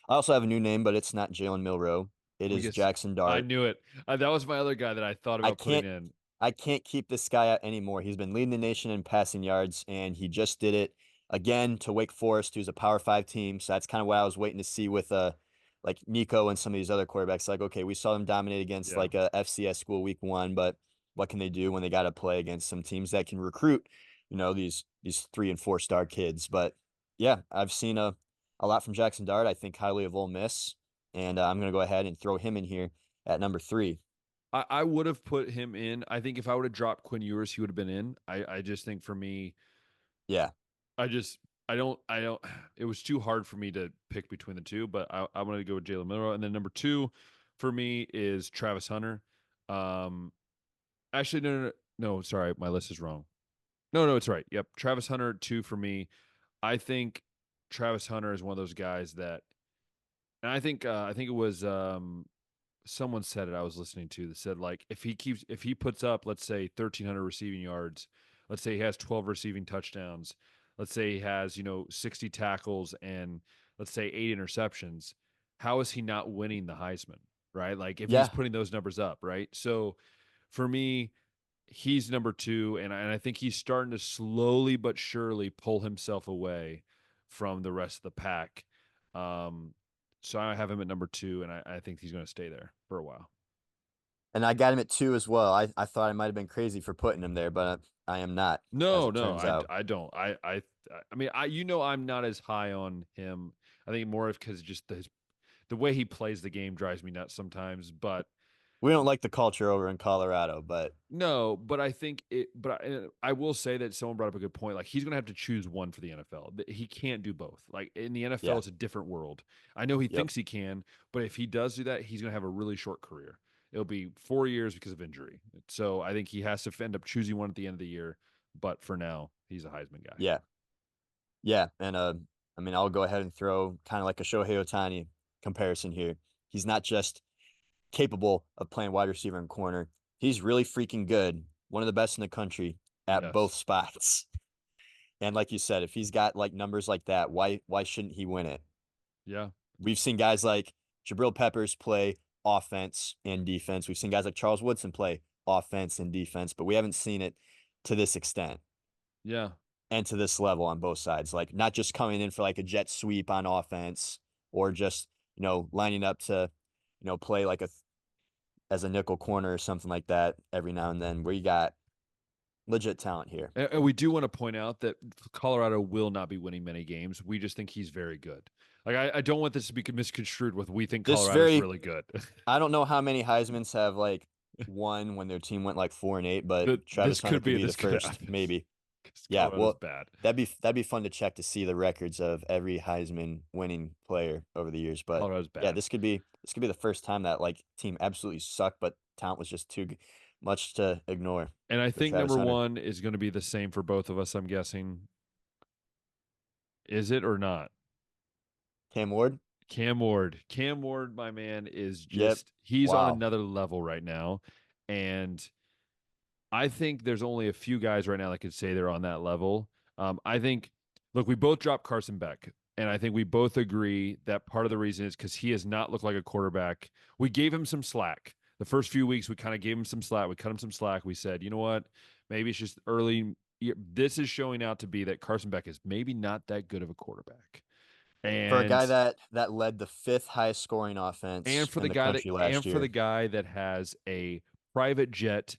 I also have a new name, but it's not Jalen Milroe. It is Jackson Dart. I knew it. That was my other guy that I thought about putting in. I can't keep this guy out anymore. He's been leading the nation in passing yards, and he just did it again to Wake Forest, who's a Power 5 team. So that's kind of what I was waiting to see with like Nico and some of these other quarterbacks. Like, okay, we saw them dominate against like a FCS school week 1, but what can they do when they got to play against some teams that can recruit, these 3 and 4 star kids? But yeah, I've seen a lot from Jackson Dart. I think highly of Ole Miss, and I'm going to go ahead and throw him in here at number 3. I would have put him in. I think if I would have dropped Quinn Ewers, he would have been in. I just think for me, I don't. It was too hard for me to pick between the two, but I wanted to go with Jalen Milroe, and then number 2 for me is Travis Hunter. Actually, no. Sorry, my list is wrong. No, it's right. Yep, Travis Hunter 2 for me. I think Travis Hunter is one of those guys that, and I think it was someone said it I was listening to that said, like, if he puts up, let's say 1,300 receiving yards, let's say he has 12 receiving touchdowns, let's say he has 60 tackles and let's say 8 interceptions, how is he not winning the Heisman, right? Like if he's Yeah. putting those numbers up, right? So for me, he's number 2, and I think he's starting to slowly but surely pull himself away from the rest of the pack. So I have him at number 2, and I think he's going to stay there for a while. And I got him at 2 as well. I thought I might have been crazy for putting him there, but I am not. No, I don't. I mean, I'm not as high on him. I think more of because just the way he plays the game drives me nuts sometimes. But we don't like the culture over in Colorado, but no, but I think it. But I will say that someone brought up a good point. Like he's going to have to choose one for the NFL. He can't do both. Like in the NFL, yeah. it's a different world. I know he thinks he can, but if he does do that, he's going to have a really short career. It'll be 4 years because of injury. So I think he has to end up choosing one at the end of the year. But for now, he's a Heisman guy. Yeah. Yeah. And I mean, I'll go ahead and throw kind of like a Shohei Ohtani comparison here. He's not just capable of playing wide receiver and corner. He's really freaking good. One of the best in the country at both spots. And like you said, if he's got like numbers like that, why shouldn't he win it? Yeah. We've seen guys like Jabril Peppers play offense and defense. We've seen guys like Charles Woodson play offense and defense, but we haven't seen it to this extent. Yeah. And to this level on both sides. Like not just coming in for like a jet sweep on offense or just, lining up to, play like as a nickel corner or something like that every now and then, where you got legit talent here. And we do want to point out that Colorado will not be winning many games. We just think he's very good. Like I don't want this to be misconstrued with we think Colorado's really good. I don't know how many Heismans have like won when their team went like 4-8, but Travis Hunter could be the first, maybe. Yeah, well, bad. That'd be fun to check to see the records of every Heisman winning player over the years. But Colorado's bad. Yeah, this could be the first time that like team absolutely sucked, but talent was just too much to ignore. And I think number 1 is going to be the same for both of us, I'm guessing. Is it or not? Cam Ward? Cam Ward, my man, is just he's on another level right now. And I think there's only a few guys right now that could say they're on that level. I think, look, we both dropped Carson Beck, and I think we both agree that part of the reason is because he has not looked like a quarterback. We gave him some slack. The first few weeks, we kind of gave him some slack. We cut him some slack. We said, you know what? Maybe it's just early. This is showing out to be that Carson Beck is maybe not that good of a quarterback. And for a guy that led the 5th highest scoring offense and for the guy for the guy that has a private jet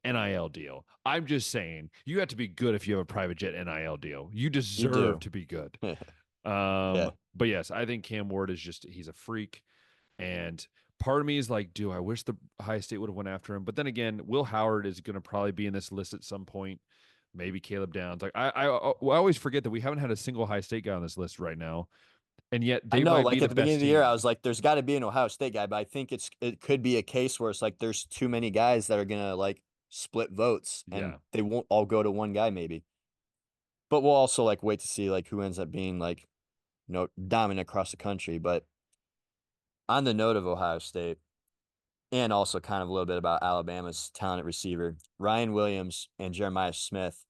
NIL deal. I'm just saying, you have to be good if you have a private jet NIL deal. You deserve to be good. But yes, I think Cam Ward is he's a freak. And part of me is like, I wish the Ohio State would have went after him. But then again, Will Howard is going to probably be in this list at some point. Maybe Caleb Downs. Like I always forget that we haven't had a single Ohio State guy on this list right now. And yet they might like be at the beginning of the year, I was like, there's got to be an Ohio State guy, but I think it could be a case where it's like there's too many guys that are gonna like split votes and they won't all go to one guy maybe. But we'll also like wait to see like who ends up being like, dominant across the country. But on the note of Ohio State, and also kind of a little bit about Alabama's talented receiver, Ryan Williams and Jeremiah Smith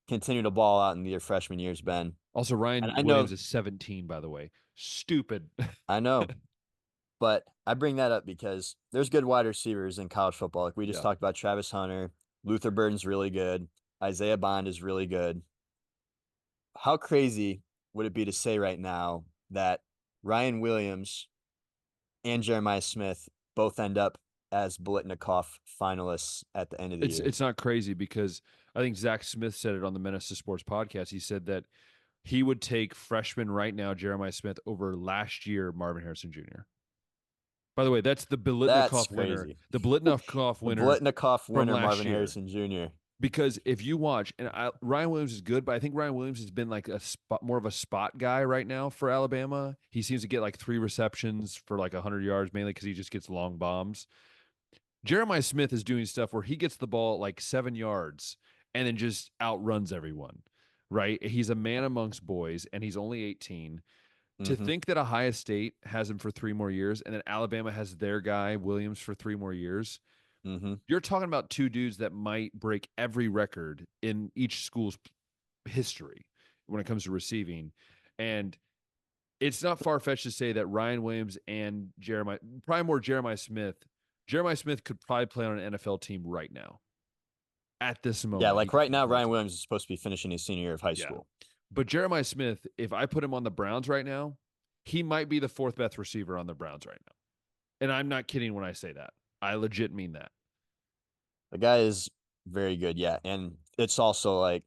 continue to ball out in their freshman years, Ben. Also, Ryan Williams is 17, by the way. Stupid. I know. But I bring that up because there's good wide receivers in college football. Like we just talked about Travis Hunter. Luther Burden's really good. Isaiah Bond is really good. How crazy would it be to say right now that Ryan Williams and Jeremiah Smith both end up as Biletnikoff finalists at the end of the year? It's not crazy because I think Zach Smith said it on the Menace to Sports podcast. He said that he would take freshman right now, Jeremiah Smith, over last year, Marvin Harrison Jr. By the way, that's the Biletnikoff winner. The Biletnikoff winner. Biletnikoff winner, Marvin Harrison Jr. Because if you watch, and Ryan Williams is good, but I think Ryan Williams has been like more of a spot guy right now for Alabama. He seems to get like 3 receptions for like 100 yards, mainly because he just gets long bombs. Jeremiah Smith is doing stuff where he gets the ball at like 7 yards and then just outruns everyone. right? He's a man amongst boys, and he's only 18. To think that Ohio State has him for 3 more years, and that Alabama has their guy Williams for 3 more years, you're talking about 2 dudes that might break every record in each school's history when it comes to receiving. And it's not far-fetched to say that Ryan Williams and probably more Jeremiah Smith could probably play on an NFL team right now. At this moment. Yeah, like right now, Ryan Williams is supposed to be finishing his senior year of high school. But Jeremiah Smith, if I put him on the Browns right now, he might be the 4th best receiver on the Browns right now. And I'm not kidding when I say that. I legit mean that. The guy is very good, yeah. And it's also like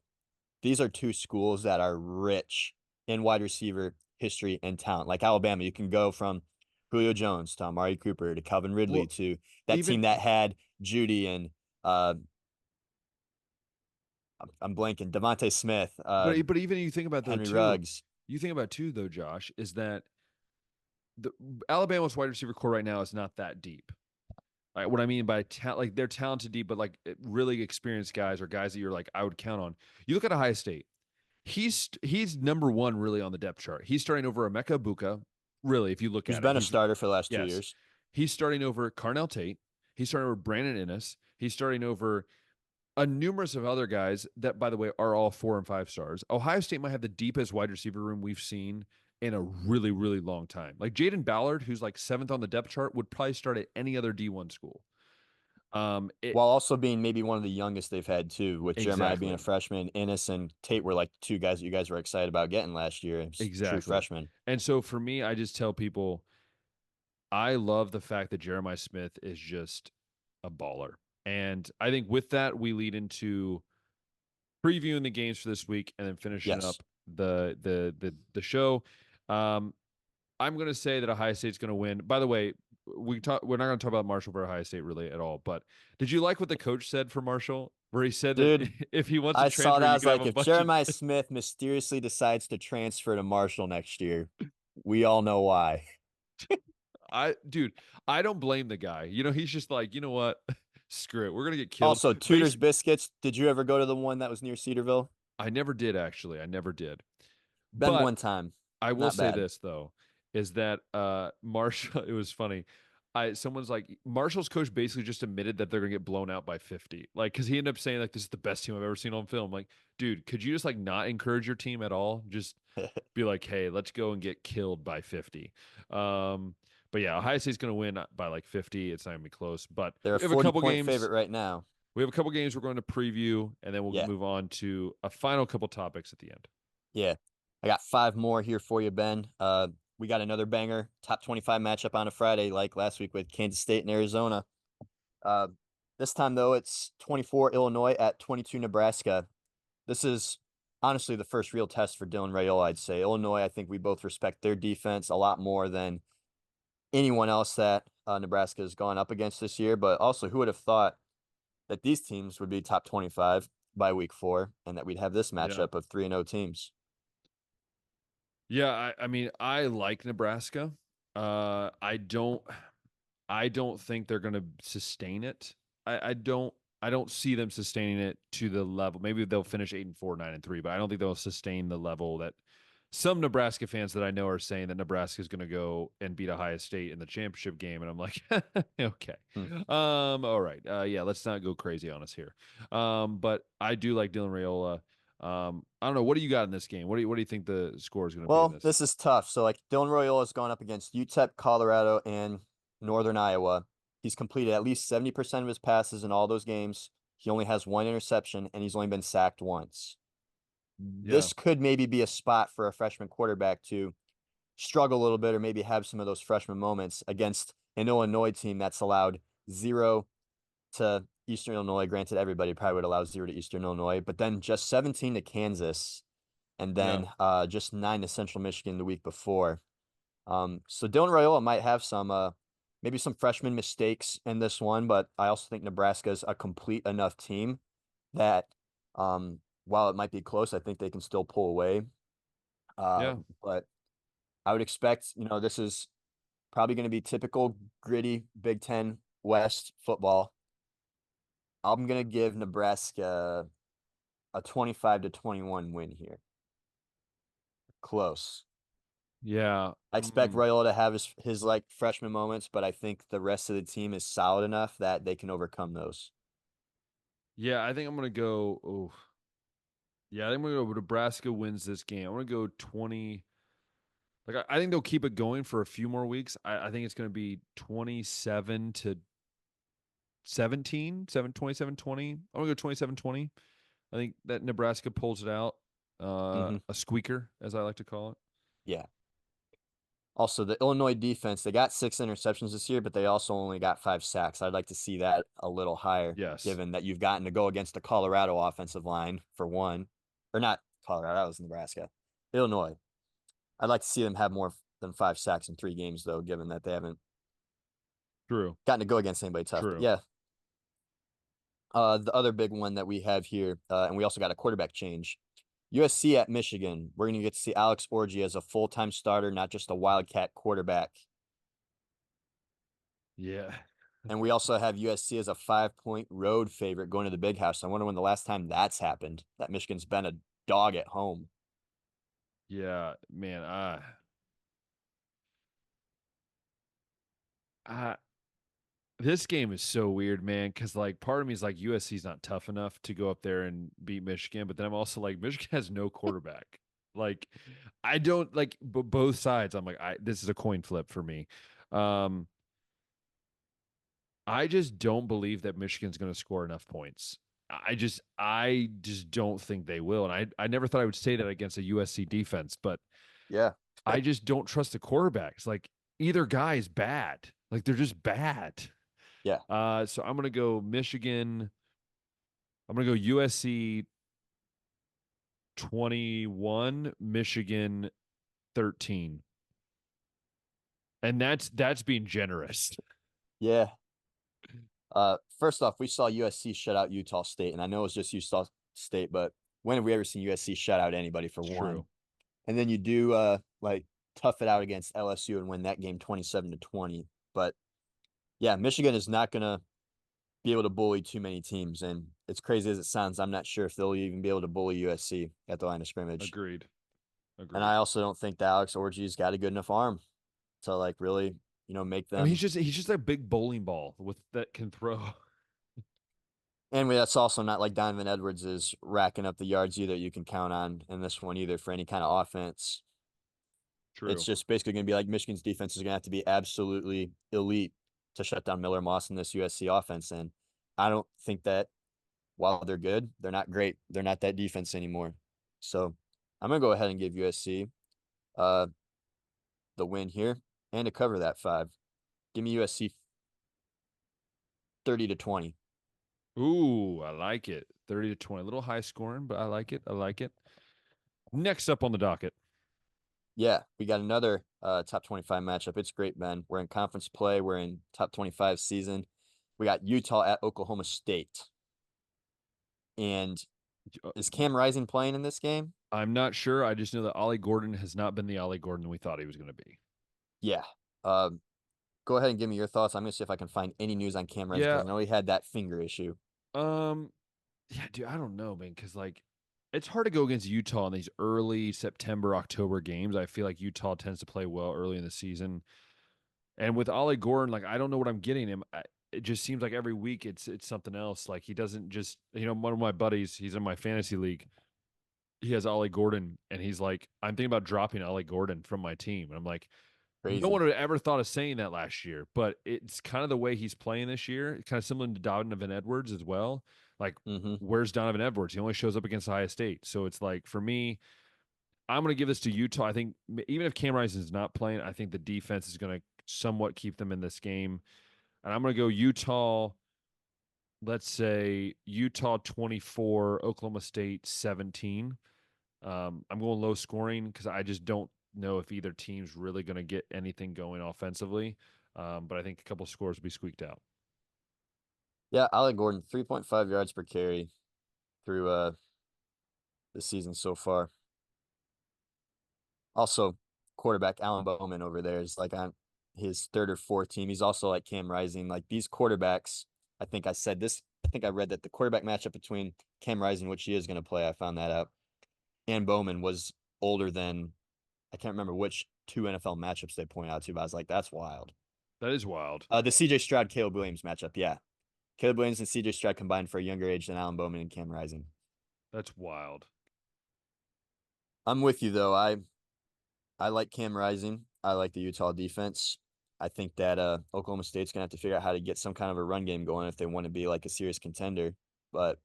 these are 2 schools that are rich in wide receiver history and talent. Like Alabama, you can go from Julio Jones to Amari Cooper to Calvin Ridley to that team that had Judy and I'm blanking, Devontae Smith. But even you think about Henry Ruggs. You think about too, though, Josh, is that the Alabama's wide receiver core right now is not that deep. Like, what I mean by like they're talented deep, but like really experienced guys or guys that you're like I would count on. You look at Ohio State. He's number 1 really on the depth chart. He's starting over Emeka Egbuka. Really, if you look at it, he's been a starter for the last 2 years. He's starting over Carnell Tate. He's starting over Brandon Inniss. He's starting over a numerous of other guys that, by the way, are all 4 and 5 stars. Ohio State might have the deepest wide receiver room we've seen in a really, really long time. Like Jaden Ballard, who's like 7th on the depth chart, would probably start at any other D1 school. While also being maybe one of the youngest they've had too, with Jeremiah being a freshman, Inniss and Tate were like 2 guys that you guys were excited about getting last year. True freshmen. And so for me, I just tell people, I love the fact that Jeremiah Smith is just a baller. And I think with that, we lead into previewing the games for this week and then finishing up the show. I'm going to say that Ohio State's going to win. By the way, we're not going to talk about Marshall for Ohio State really at all. But did you like what the coach said for Marshall, where he said that if he wants to transfer, I saw that. I was like, if Jeremiah Smith mysteriously decides to transfer to Marshall next year, we all know why. I don't blame the guy. You know, he's just like, you know what? Screw it. We're going to get killed. Also, Tudor's Biscuits. Did you ever go to the one that was near Cedarville? I never did, actually. I never did. Been one time. I will say this, though, is that Marshall, it was funny. Someone's like, Marshall's coach basically just admitted that they're going to get blown out by 50. Like, because he ended up saying, like, this is the best team I've ever seen on film. Like, dude, could you just, like, not encourage your team at all? Just be like, hey, let's go and get killed by 50. But yeah, Ohio State's going to win by like 50. It's not going to be close. But they're a 40-point favorite right now. We have a couple games we're going to preview, and then we'll move on to a final couple topics at the end. Yeah. I got 5 more here for you, Ben. We got another banger, top 25 matchup on a Friday, like last week with Kansas State and Arizona. This time, though, it's 24 Illinois at 22 Nebraska. This is honestly the first real test for Dylan Raiola, I'd say. Illinois, I think we both respect their defense a lot more than anyone else that Nebraska has gone up against this year. But also, who would have thought that these teams would be top 25 by week 4 and that we'd have this matchup of 3-0 teams? Yeah, I mean, I like Nebraska. I don't think they're going to sustain it. I don't see them sustaining it to the level. Maybe they'll finish 8-4, 9-3, but I don't think they'll sustain the level that some Nebraska fans that I know are saying that Nebraska is going to go and beat Ohio State in the championship game. And I'm like, okay. All right. Yeah, let's not go crazy on us here. But I do like Dylan Raiola. I don't know. What do you got in this game? What do you think the score is going to be? Well, this is tough. So like Dylan Raiola has gone up against UTEP, Colorado, and Northern Iowa. He's completed at least 70% of his passes in all those games. He only has 1 interception, and he's only been sacked once. This could maybe be a spot for a freshman quarterback to struggle a little bit or maybe have some of those freshman moments against an Illinois team that's allowed 0 to Eastern Illinois. Granted, everybody probably would allow 0 to Eastern Illinois, but then just 17 to Kansas, and then just 9 to Central Michigan the week before. So Dylan Raiola might have some maybe some freshman mistakes in this one, but I also think Nebraska is a complete enough team that while it might be close, I think they can still pull away. But I would expect, this is probably going to be typical gritty Big Ten West football. I'm going to give Nebraska a 25-21 win here. Close. Yeah. I expect Raiola to have his like freshman moments, but I think the rest of the team is solid enough that they can overcome those. Yeah, I think I'm going to go. Oh, yeah, I think I'm going to go Nebraska wins this game. I'm going to go 20. Like, I think they'll keep it going for a few more weeks. I think it's going to be 27 to 17, 27-20. I'm going to go 27-20. I think that Nebraska pulls it out. A squeaker, as I like to call it. Yeah. Also, the Illinois defense, they got 6 interceptions this year, but they also only got 5 sacks. I'd like to see that a little higher, yes, given that you've gotten to go against the Colorado offensive line for one. Or not Colorado, that was Nebraska. Illinois. I'd like to see them have more than 5 sacks in 3 games, though, given that they haven't gotten to go against anybody tough. But yeah. The other big one that we have here, and we also got a quarterback change. USC at Michigan. We're going to get to see Alex Orji as a full-time starter, not just a Wildcat quarterback. Yeah. And we also have USC as a 5-point road favorite going to the Big House. I wonder when the last time that's happened, that Michigan's been a dog at home. Yeah, man. This game is so weird, man, because like part of me is like USC's not tough enough to go up there and beat Michigan, but then I'm also like Michigan has no quarterback. Like I don't like both sides. I'm like this is a coin flip for me. I just don't believe that Michigan's going to score enough points. I just don't think they will. And I never thought I would say that against a USC defense, but yeah, I just don't trust the quarterbacks. Like either guy is bad. Like they're just bad. Yeah. So I'm gonna go Michigan. I'm gonna go USC 21, Michigan 13. And that's being generous. Yeah. First off, we saw USC shut out Utah State, and I know it's just Utah State, but when have we ever seen USC shut out anybody for one? True. And then you do like tough it out against LSU and win that game 27-20. But yeah, Michigan is not gonna be able to bully too many teams, and as crazy as it sounds, I'm not sure if they'll even be able to bully USC at the line of scrimmage. Agreed. And I also don't think that Alex Orji's got a good enough arm to like really, make them. I mean, he's just a big bowling ball with that can throw. And that's also not like Donovan Edwards is racking up the yards either you can count on in this one either for any kind of offense. True. It's just basically going to be like Michigan's defense is going to have to be absolutely elite to shut down Miller Moss in this USC offense. And I don't think that while they're good, they're not great. They're not that defense anymore. So I'm going to go ahead and give USC the win here and to cover that 5. Give me USC 30-20. Ooh, I like it. 30-20. A little high scoring, but I like it. Next up on the docket. Yeah, we got another top 25 matchup. It's great, Ben. We're in conference play. We're in top 25 season. We got Utah at Oklahoma State. And is Cam Rising playing in this game? I'm not sure. I just know that Ollie Gordon has not been the Ollie Gordon we thought he was going to be. Yeah. Go ahead and give me your thoughts. I'm going to see if I can find any news on Cam Rising. Yeah. I know he had that finger issue. Yeah, dude, I don't know, man, because like it's hard to go against Utah in these early September, October games. I feel like Utah tends to play well early in the season. And with Ollie Gordon, like I don't know what I'm getting him. It just seems like every week it's something else. Like he doesn't just, one of my buddies, he's in my fantasy league. He has Ollie Gordon, and he's like, I'm thinking about dropping Ollie Gordon from my team. And I'm like, crazy. No one had ever thought of saying that last year, but it's kind of the way he's playing this year. It's kind of similar to Donovan Edwards as well. Like, where's Donovan Edwards? He only shows up against Ohio State. So it's like, for me, I'm going to give this to Utah. I think even if Cam Rising is not playing, I think the defense is going to somewhat keep them in this game. And I'm going to go Utah, let's say Utah 24, Oklahoma State 17. I'm going low scoring because I just don't know if either team's really going to get anything going offensively. But I think a couple scores will be squeaked out. Yeah, Ollie Gordon, 3.5 yards per carry through the season so far. Also, quarterback Alan Bowman over there is like on his 3rd or 4th team. He's also like Cam Rising. Like these quarterbacks, I think I said this I think I read that the quarterback matchup between Cam Rising, which he is going to play, I found that out, and Bowman was older than, I can't remember which 2 NFL matchups they point out to, but I was like, that's wild. That is wild. The CJ Stroud Caleb Williams matchup, yeah. Caleb Williams and CJ Stroud combined for a younger age than Allen Bowman and Cam Rising. That's wild. I'm with you though. I like Cam Rising. I like the Utah defense. I think that Oklahoma State's gonna have to figure out how to get some kind of a run game going if they want to be like a serious contender. But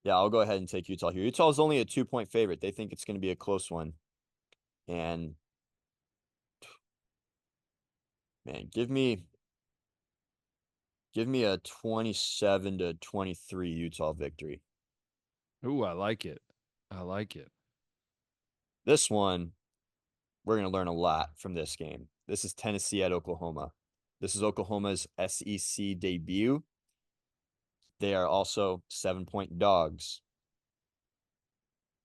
yeah, I'll go ahead and take Utah here. Utah is only a 2-point favorite. They think it's going to be a close one. And man, give me a 27-23 Utah victory. Ooh, I like it. I like it. This one, we're going to learn a lot from this game. This is Tennessee at Oklahoma. This is Oklahoma's SEC debut. They are also 7-point dogs.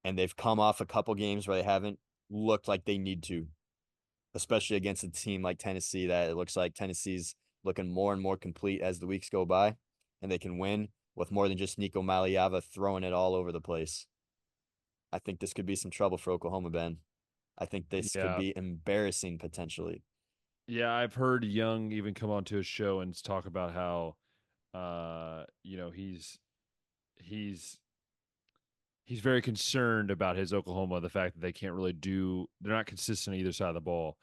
And they've come off a couple games where they haven't looked like they need to, especially against a team like Tennessee that it looks like Tennessee's looking more and more complete as the weeks go by, and they can win with more than just Nico Maliava throwing it all over the place. I think this could be some trouble for Oklahoma, Ben. I think this could be embarrassing potentially. Yeah, I've heard Young even come onto his show and talk about how, he's very concerned about his Oklahoma, the fact that they can't really they're not consistent on either side of the ball.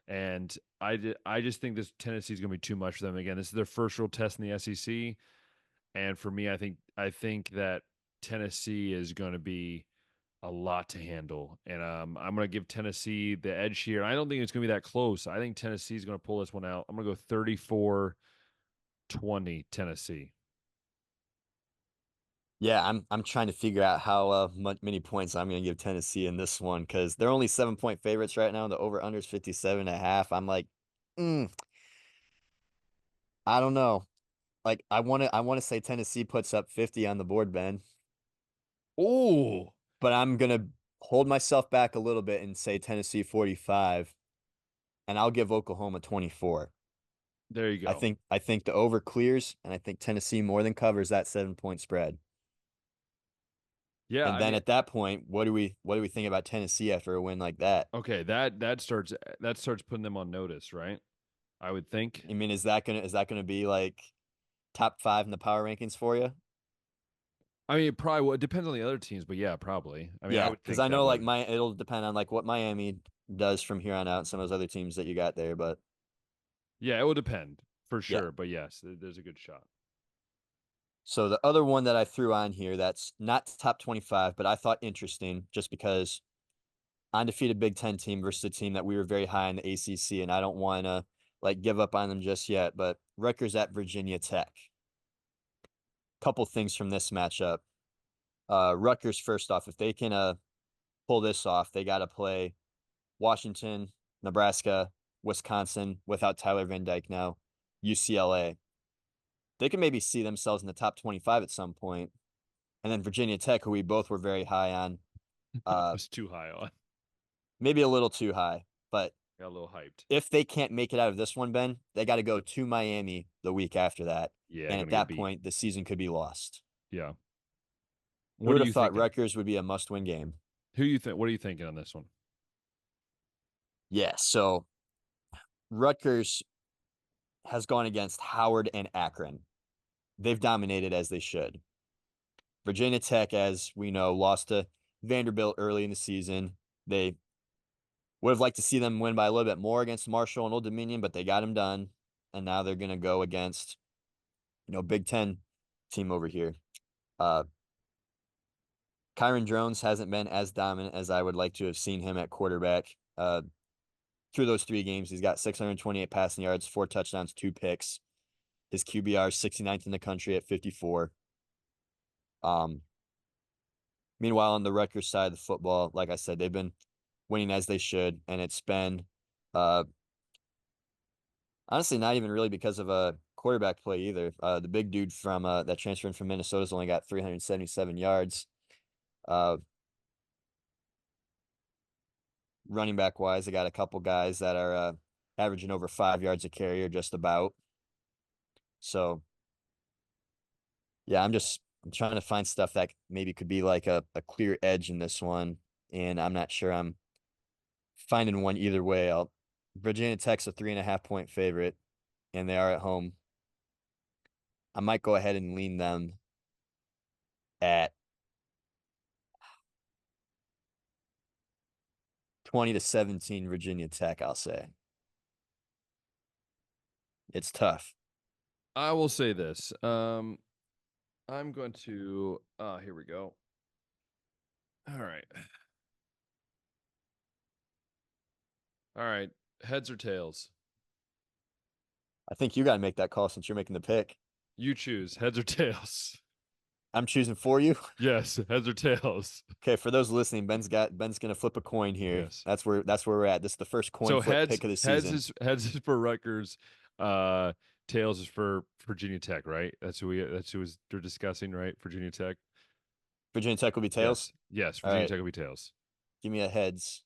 And I just think this Tennessee is going to be too much for them. Again, this is their first real test in the SEC. And for me, I think that Tennessee is going to be a lot to handle. And I'm going to give Tennessee the edge here. I don't think it's going to be that close. I think Tennessee is going to pull this one out. I'm going to go 34-20 Tennessee. Yeah, I'm trying to figure out how many points I'm going to give Tennessee in this one because they're only 7-point favorites right now. The over/under is 57.5. I'm like, I don't know. Like I want to say Tennessee puts up 50 on the board, Ben. Oh, but I'm gonna hold myself back a little bit and say Tennessee 45, and I'll give Oklahoma 24. There you go. I think the over clears, and I think Tennessee more than covers that 7-point spread. Yeah, and then at that point, what do we think about Tennessee after a win like that? Okay, that starts putting them on notice, right? I would think. I mean, is that gonna be like top 5 in the power rankings for you? I mean, it depends on the other teams, but yeah, probably. I mean, yeah, because I know like it'll depend on like what Miami does from here on out, and some of those other teams that you got there, but yeah, it will depend for sure. Yeah. But yes, there's a good shot. So the other one that I threw on here that's not top 25, but I thought interesting just because undefeated Big Ten team versus a team that we were very high in the ACC, and I don't want to like give up on them just yet, but Rutgers at Virginia Tech. Couple things from this matchup. Rutgers, first off, if they can pull this off, they got to play Washington, Nebraska, Wisconsin without Tyler Van Dyke now, UCLA. They can maybe see themselves in the top 25 at some point. And then Virginia Tech, who we both were very high on. Was too high on. Maybe a little too high, but got a little hyped. If they can't make it out of this one, Ben, they got to go to Miami the week after that. Yeah, and at that point, the season could be lost. Yeah. Who would have thought Rutgers would be a must-win game? What are you thinking on this one? Yeah, so Rutgers has gone against Howard and Akron. They've dominated as they should. Virginia Tech, as we know, lost to Vanderbilt early in the season. They would have liked to see them win by a little bit more against Marshall and Old Dominion, but they got them done. And now they're going to go against, Big Ten team over here. Kyron Jones hasn't been as dominant as I would like to have seen him at quarterback. Through those 3 games, he's got 628 passing yards, 4 touchdowns, 2 picks. His QBR is 69th in the country at 54. Meanwhile, on the Rutgers side of the football, like I said, they've been winning as they should, and it's been honestly not even really because of a quarterback play either. The big dude from that transferred from Minnesota's only got 377 yards. Running back wise, they got a couple guys that are averaging over 5 yards a carry or just about. So Yeah, I'm trying to find stuff that maybe could be like a clear edge in this one, and I'm not sure I'm finding one either way. Virginia Tech's a 3.5 point favorite, and they are at home. I might go ahead and lean them at 20-17 Virginia Tech, I'll say. It's tough. I will say this. I'm going to here we go. All right. All right. Heads or tails? I think you got to make that call since you're making the pick. You choose heads or tails. I'm choosing for you. Yes, heads or tails. Okay, for those listening, Ben's gonna flip a coin here. Yes. That's where we're at. This is the first coin flip pick of the season. Heads is for Rutgers. Tails is for Virginia Tech, right? That's who they're discussing, right? Virginia Tech. Virginia Tech will be tails. Yes, Virginia Tech will be tails. Give me a heads.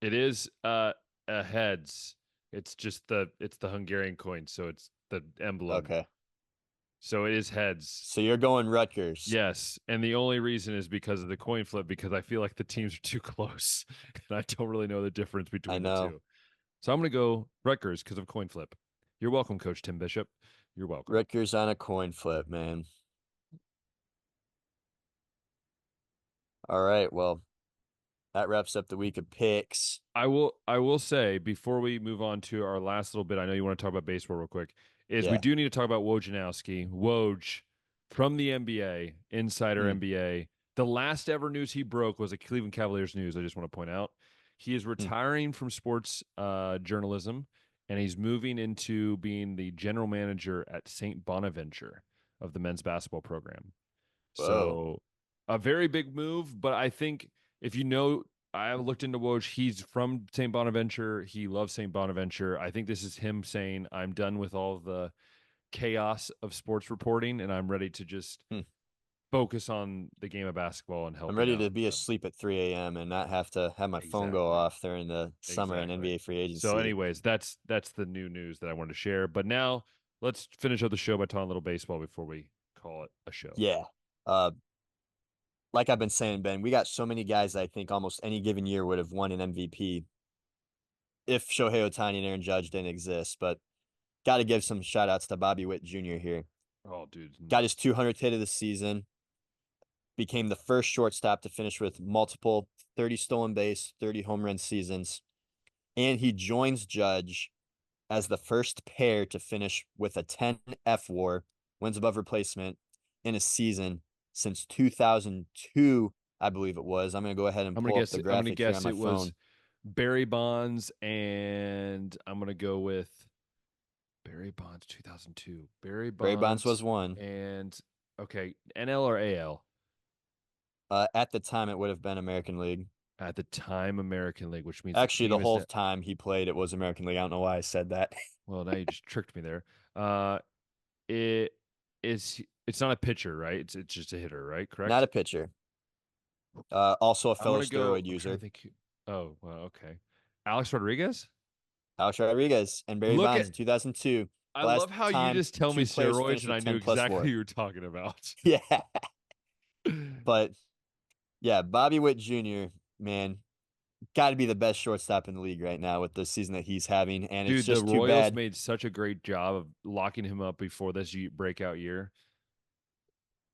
It is a heads. It's just the Hungarian coin, so it's the emblem. Okay. So it is heads. So you're going Rutgers. Yes, and the only reason is because of the coin flip, because I feel like the teams are too close, and I don't really know the difference between the two. So I'm going to go Rutgers because of coin flip. You're welcome, Coach Tim Bishop. You're welcome. Rutgers on a coin flip, man. All right, well, that wraps up the week of picks. I will say before we move on to our last little bit, I know you want to talk about baseball real quick. We do need to talk about Wojnarowski. Woj from the NBA, Insider NBA. The last ever news he broke was a Cleveland Cavaliers news. I just want to point out he is retiring from sports journalism, and he's moving into being the general manager at St. Bonaventure of the men's basketball program. Whoa. So a very big move, but I think if you know, I looked into Woj. He's from St. Bonaventure. He loves St. Bonaventure. I think this is him saying, I'm done with all the chaos of sports reporting, and I'm ready to just focus on the game of basketball and help. I'm ready to be asleep at 3 a.m. and not have to have my phone go off during the summer and NBA free agency. So anyways, that's the new news that I wanted to share. But now let's finish up the show by talking a little baseball before we call it a show. Yeah. Like I've been saying, Ben, we got so many guys that I think almost any given year would have won an MVP if Shohei Ohtani and Aaron Judge didn't exist. But got to give some shout outs to Bobby Witt Jr. here. Oh, dude. Got his 200th hit of the season. Became the first shortstop to finish with multiple 30 stolen base, 30 home run seasons. And he joins Judge as the first pair to finish with a 10 FWAR, wins above replacement, in a season since 2002, I believe it was. I'm going to go ahead and pull up the graphic here on my phone. Was Barry Bonds, and I'm going to go with Barry Bonds 2002. Barry Bonds was one. And, okay, NL or AL? At the time, it would have been American League. At the time, American League, which means actually the whole time he played, it was American League. I don't know why I said that. Well, now you just tricked me there. It's not a pitcher, right? It's just a hitter, right? Correct. Not a pitcher. Also a fellow steroid user. Oh, well, okay. Alex Rodriguez. And Barry Bonds in 2002. I love how you just tell me steroids and I knew exactly who you were talking about. Yeah. But yeah, Bobby Witt Jr., man, got to be the best shortstop in the league right now with the season that he's having. And dude, it's just the too Royals bad. Made such a great job of locking him up before this breakout year.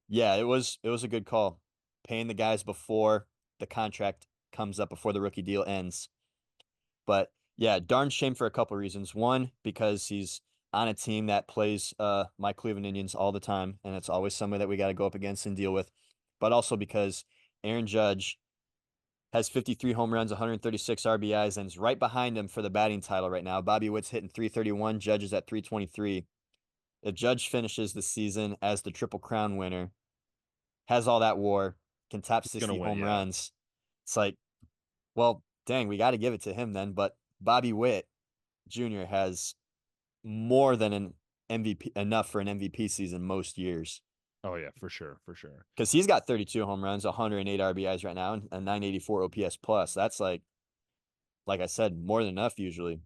Yeah, it was a good call. Paying the guys before the contract comes up, before the rookie deal ends. But yeah, darn shame for a couple of reasons. One, because he's on a team that plays my Cleveland Indians all the time, and it's always somebody that we got to go up against and deal with. But also because Aaron Judge has 53 home runs, 136 RBIs, and is right behind him for the batting title right now. Bobby Witt's hitting 331, Judge is at 323. If Judge finishes the season as the Triple Crown winner, has all that WAR, can top 60 home runs, it's like, well, dang, we got to give it to him then. But Bobby Witt Jr. has more than an MVP, enough for an MVP season most years. Oh, yeah, for sure. Because he's got 32 home runs, 108 RBIs right now, and a 984 OPS plus. That's like I said, more than enough usually.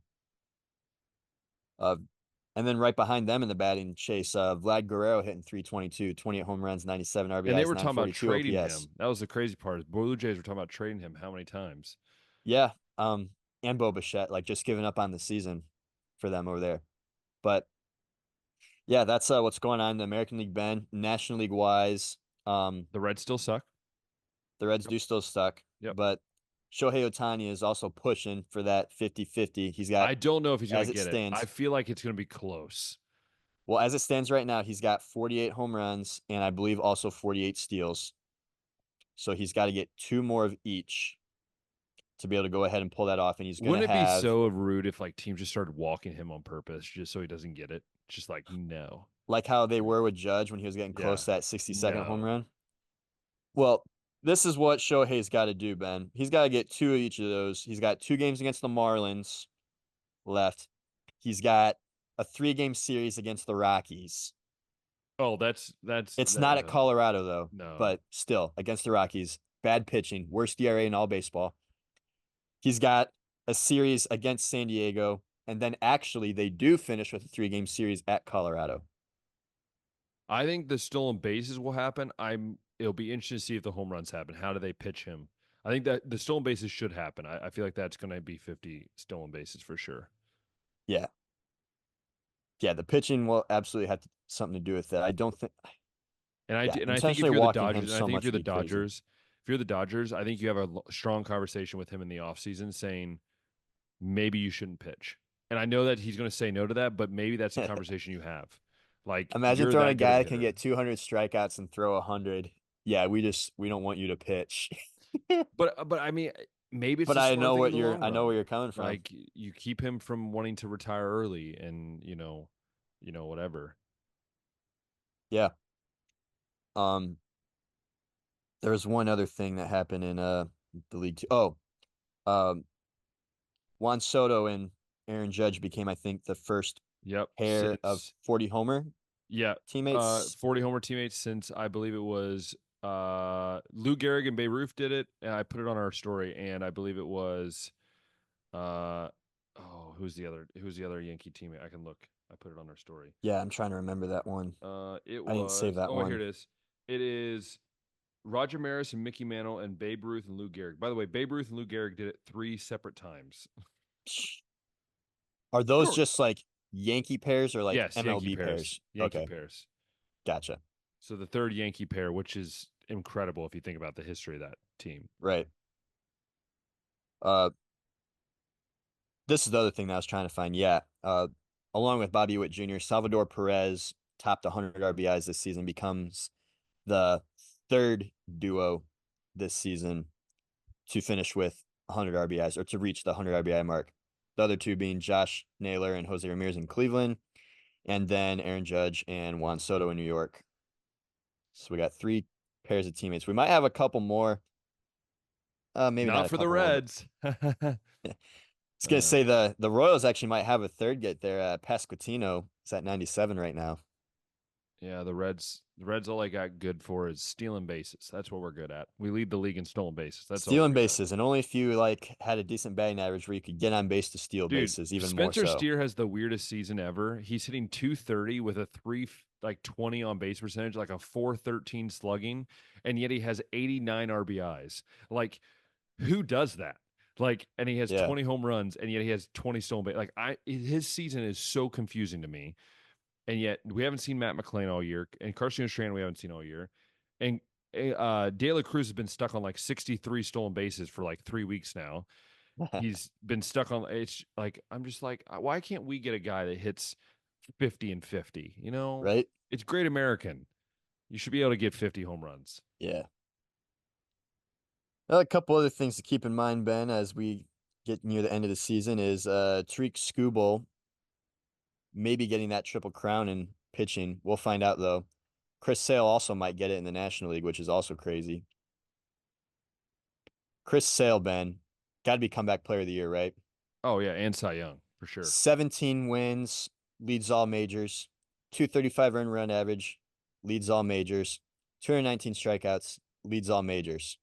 And then right behind them in the batting chase, Vlad Guerrero hitting 322, 28 home runs, 97 RBIs, and they were talking about 942 trading OPS. him. That was the crazy part. Is Blue Jays were talking about trading him how many times? Yeah. And Bo Bichette, like just giving up on the season for them over there. But yeah, that's what's going on in the American League, Ben. National League wise, The Reds still suck. the Reds do still suck, Yep. but Shohei Ohtani is also pushing for that 50-50. He's got, I don't know if he's going as to it get it. stands, I feel like it's going to be close. well, as it stands right now, he's got 48 home runs and I believe also 48 steals. So he's got to get 2 more of each to be able to go ahead and pull that off. And he's going to Wouldn't it be have, so rude if like teams just started walking him on purpose just so he doesn't get it? Just like, no. like how they were with Judge when he was getting close to that 62nd home No. run. Well, this is what Shohei's got to do, Ben. He's got to get 2 of each of those. He's got 2 games against the Marlins left. He's got a 3-game series against the Rockies. Oh, that's It's not at Colorado though. No. But still, against the Rockies, bad pitching, worst ERA in all baseball. He's got a series against San Diego, and then actually they do finish with a 3-game series at Colorado. I think the stolen bases will happen. It'll be interesting to see if the home runs happen. How do they pitch him? I think that the stolen bases should happen. I feel like that's going to be 50 stolen bases for sure. Yeah. Yeah, the pitching will absolutely have something to do with that. I don't think. And I Yeah, and I think if you're the Dodgers, so I think if you're the crazy. Dodgers, I think you have a strong conversation with him in the offseason saying maybe you shouldn't pitch. And I know that he's going to say no to that, but maybe that's a conversation you have. Like, imagine throwing a guy that can get 200 strikeouts and throw 100. Yeah, we don't want you to pitch. but I mean, maybe it's. But I know where you're coming from. Like, you keep him from wanting to retire early, and whatever. Yeah. There was one other thing that happened in the league too. Juan Soto and Aaron Judge became, I think, the first pair of 40 homer teammates. 40 homer teammates since I believe it was Lou Gehrig and Babe Ruth did it, and I put it on our story, and I believe it was who's the other Yankee teammate? I can look. I put it on our story. Yeah, I'm trying to remember that one. I didn't save that one. Here it is. It is Roger Maris and Mickey Mantle and Babe Ruth and Lou Gehrig. By the way, Babe Ruth and Lou Gehrig did it 3 separate times. Are those just like Yankee pairs or like yes, MLB Yankee pairs? Yankee pairs. Gotcha. So the 3rd Yankee pair, which is incredible if you think about the history of that team. Right. This is the other thing that I was trying to find. Yeah. Along with Bobby Witt Jr., Salvador Perez topped 100 RBIs this season, becomes the 3rd duo this season to finish with 100 RBIs or to reach the 100 RBI mark. The other 2 being Josh Naylor and Jose Ramirez in Cleveland, and then Aaron Judge and Juan Soto in New York. So we got 3 pairs of teammates. We might have a couple more. Maybe not for the Reds. I was gonna say the Royals actually might have a 3rd get there. Pasquantino is at 97 right now. Yeah, the Reds all I got good for is stealing bases. That's what we're good at. We lead the league in stolen bases. That's stealing bases, and only if you like had a decent batting average where you could get on base to steal bases. Even Spencer more so. Steer has the weirdest season ever. He's hitting 230 with a 320 on base percentage, like a 413 slugging, and yet he has 89 RBIs. Like, who does that? Like, and he has 20 home runs, and yet he has 20 stolen base. Like, his season is so confusing to me. And yet we haven't seen Matt McClain all year, and Carson Strand we haven't seen all year, and De La Cruz has been stuck on like 63 stolen bases for like 3 weeks now. He's been stuck on. It's like I'm just like, why can't we get a guy that hits 50 and 50? Right? It's Great American. You should be able to get 50 home runs. Yeah. A couple other things to keep in mind, Ben, as we get near the end of the season is Tariq Skubal maybe getting that triple crown in pitching. We'll find out, though. Chris Sale also might get it in the National League, which is also crazy. Chris Sale, Ben, got to be comeback player of the year, right? Oh, yeah, and Cy Young, for sure. 17 wins, leads all majors. 235 earned run average, leads all majors. 219 strikeouts, leads all majors.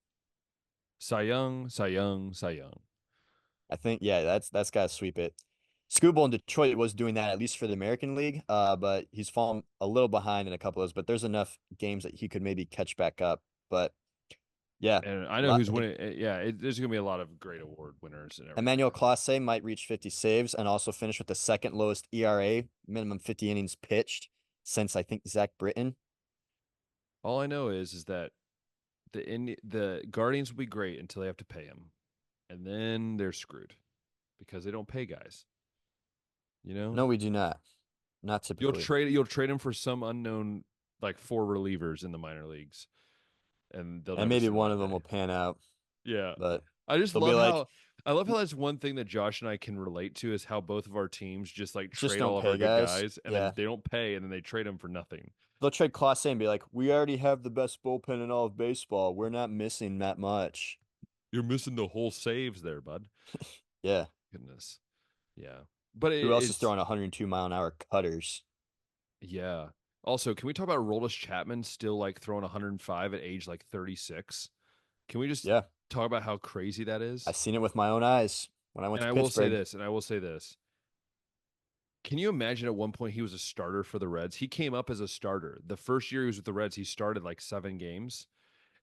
Cy Young. I think, yeah, that's got to sweep it. Skubal in Detroit was doing that, at least for the American League, but he's fallen a little behind in a couple of those. But there's enough games that he could maybe catch back up. But yeah, and I know who's winning. Yeah, there's going to be a lot of great award winners. And Emmanuel Clase might reach 50 saves and also finish with the second lowest ERA, minimum 50 innings pitched, since I think Zach Britton. All I know is that the Guardians will be great until they have to pay him, and then they're screwed because they don't pay guys. You know? No, we do not. Not typically. You'll trade him for some unknown, like 4 relievers in the minor leagues, and maybe one of them will pan out. Yeah, but I just love how that's one thing that Josh and I can relate to is how both of our teams just trade all of our good guys, and then they don't pay, and then they trade them for nothing. They'll trade Clase and be like, "We already have the best bullpen in all of baseball. We're not missing that much." You're missing the whole saves there, bud. Yeah. Goodness. Yeah. But who else is throwing 102-mile-an-hour cutters? Yeah. Also, can we talk about Aroldis Chapman still throwing 105 at age 36? Can we just talk about how crazy that is? I've seen it with my own eyes when I went to Pittsburgh. I will say this. Can you imagine at one point he was a starter for the Reds? He came up as a starter. The first year he was with the Reds, he started 7 games,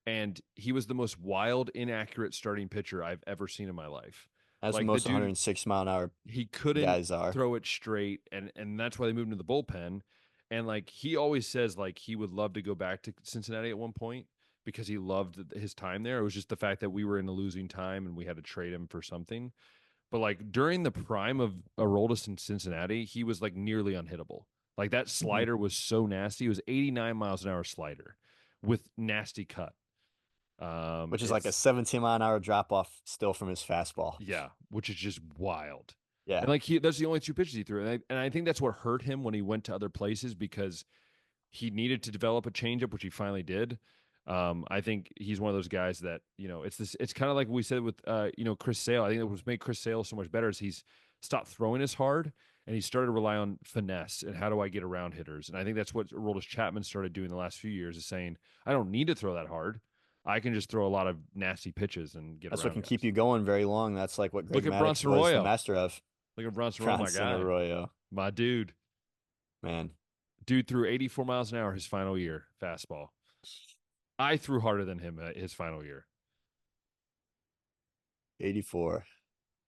and he was the most wild, inaccurate starting pitcher I've ever seen in my life. As most 106-mile-an-hour he couldn't guys are. Throw it straight, and that's why they moved him to the bullpen. And he always says he would love to go back to Cincinnati at one point because he loved his time there. It was just the fact that we were in a losing time and we had to trade him for something. But during the prime of Aroldis in Cincinnati, he was nearly unhittable. That slider was so nasty. It was 89 miles an hour slider with nasty cut. Which is a 17-mile-an-hour drop off still from his fastball. Yeah, which is just wild. Yeah, and that's the only 2 pitches he threw, and I think that's what hurt him when he went to other places because he needed to develop a changeup, which he finally did. I think he's one of those guys that it's kind of like we said with Chris Sale. I think what made Chris Sale so much better is he's stopped throwing as hard and he started to rely on finesse and how do I get around hitters. And I think that's what Aroldis Chapman started doing the last few years is saying I don't need to throw that hard. I can just throw a lot of nasty pitches and get that's around what can guys. keep you going very long. That's what Greg Look at Maddux Bronson was Arroyo. the master of. Look at Bronson Arroyo, my dude. Man. Dude threw 84 miles an hour his final year, fastball. I threw harder than him his final year. 84.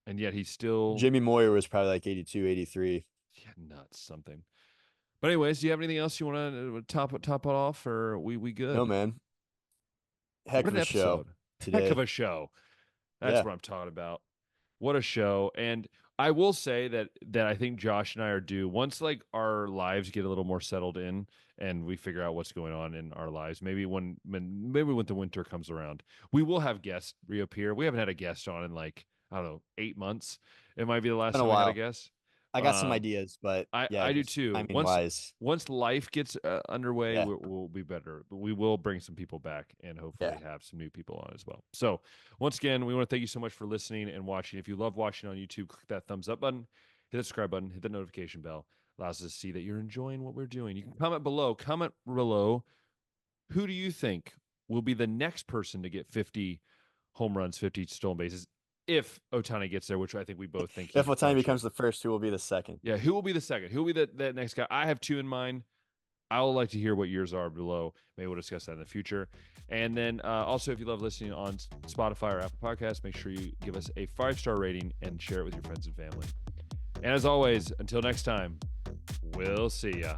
And yet he's still... Jimmy Moyer was probably 82, 83. Yeah, nuts, something. But anyways, do you have anything else you want to top it off, or we good? No, man. Heck of a show today. Heck of a show. That's what I'm talking about. What a show. And I will say that I think Josh and I are due, once our lives get a little more settled in and we figure out what's going on in our lives, maybe when the winter comes around, we will have guests reappear. We haven't had a guest on in I don't know, 8 months. It might be the last time we had a guest. I got some ideas, but I do too. Once life gets underway, we'll be better. But we will bring some people back and hopefully have some new people on as well. So once again, we want to thank you so much for listening and watching. If you love watching on YouTube, click that thumbs up button, hit the subscribe button, hit the notification bell. Allows us to see that you're enjoying what we're doing. You can comment below. Who do you think will be the next person to get 50 home runs, 50 stolen bases? If Ohtani gets there, which I think we both think. If Ohtani becomes the first, who will be the second? Yeah, who will be the second? Who will be that next guy? I have 2 in mind. I would like to hear what yours are below. Maybe we'll discuss that in the future. And then also, if you love listening on Spotify or Apple Podcasts, make sure you give us a 5-star rating and share it with your friends and family. And as always, until next time, we'll see ya.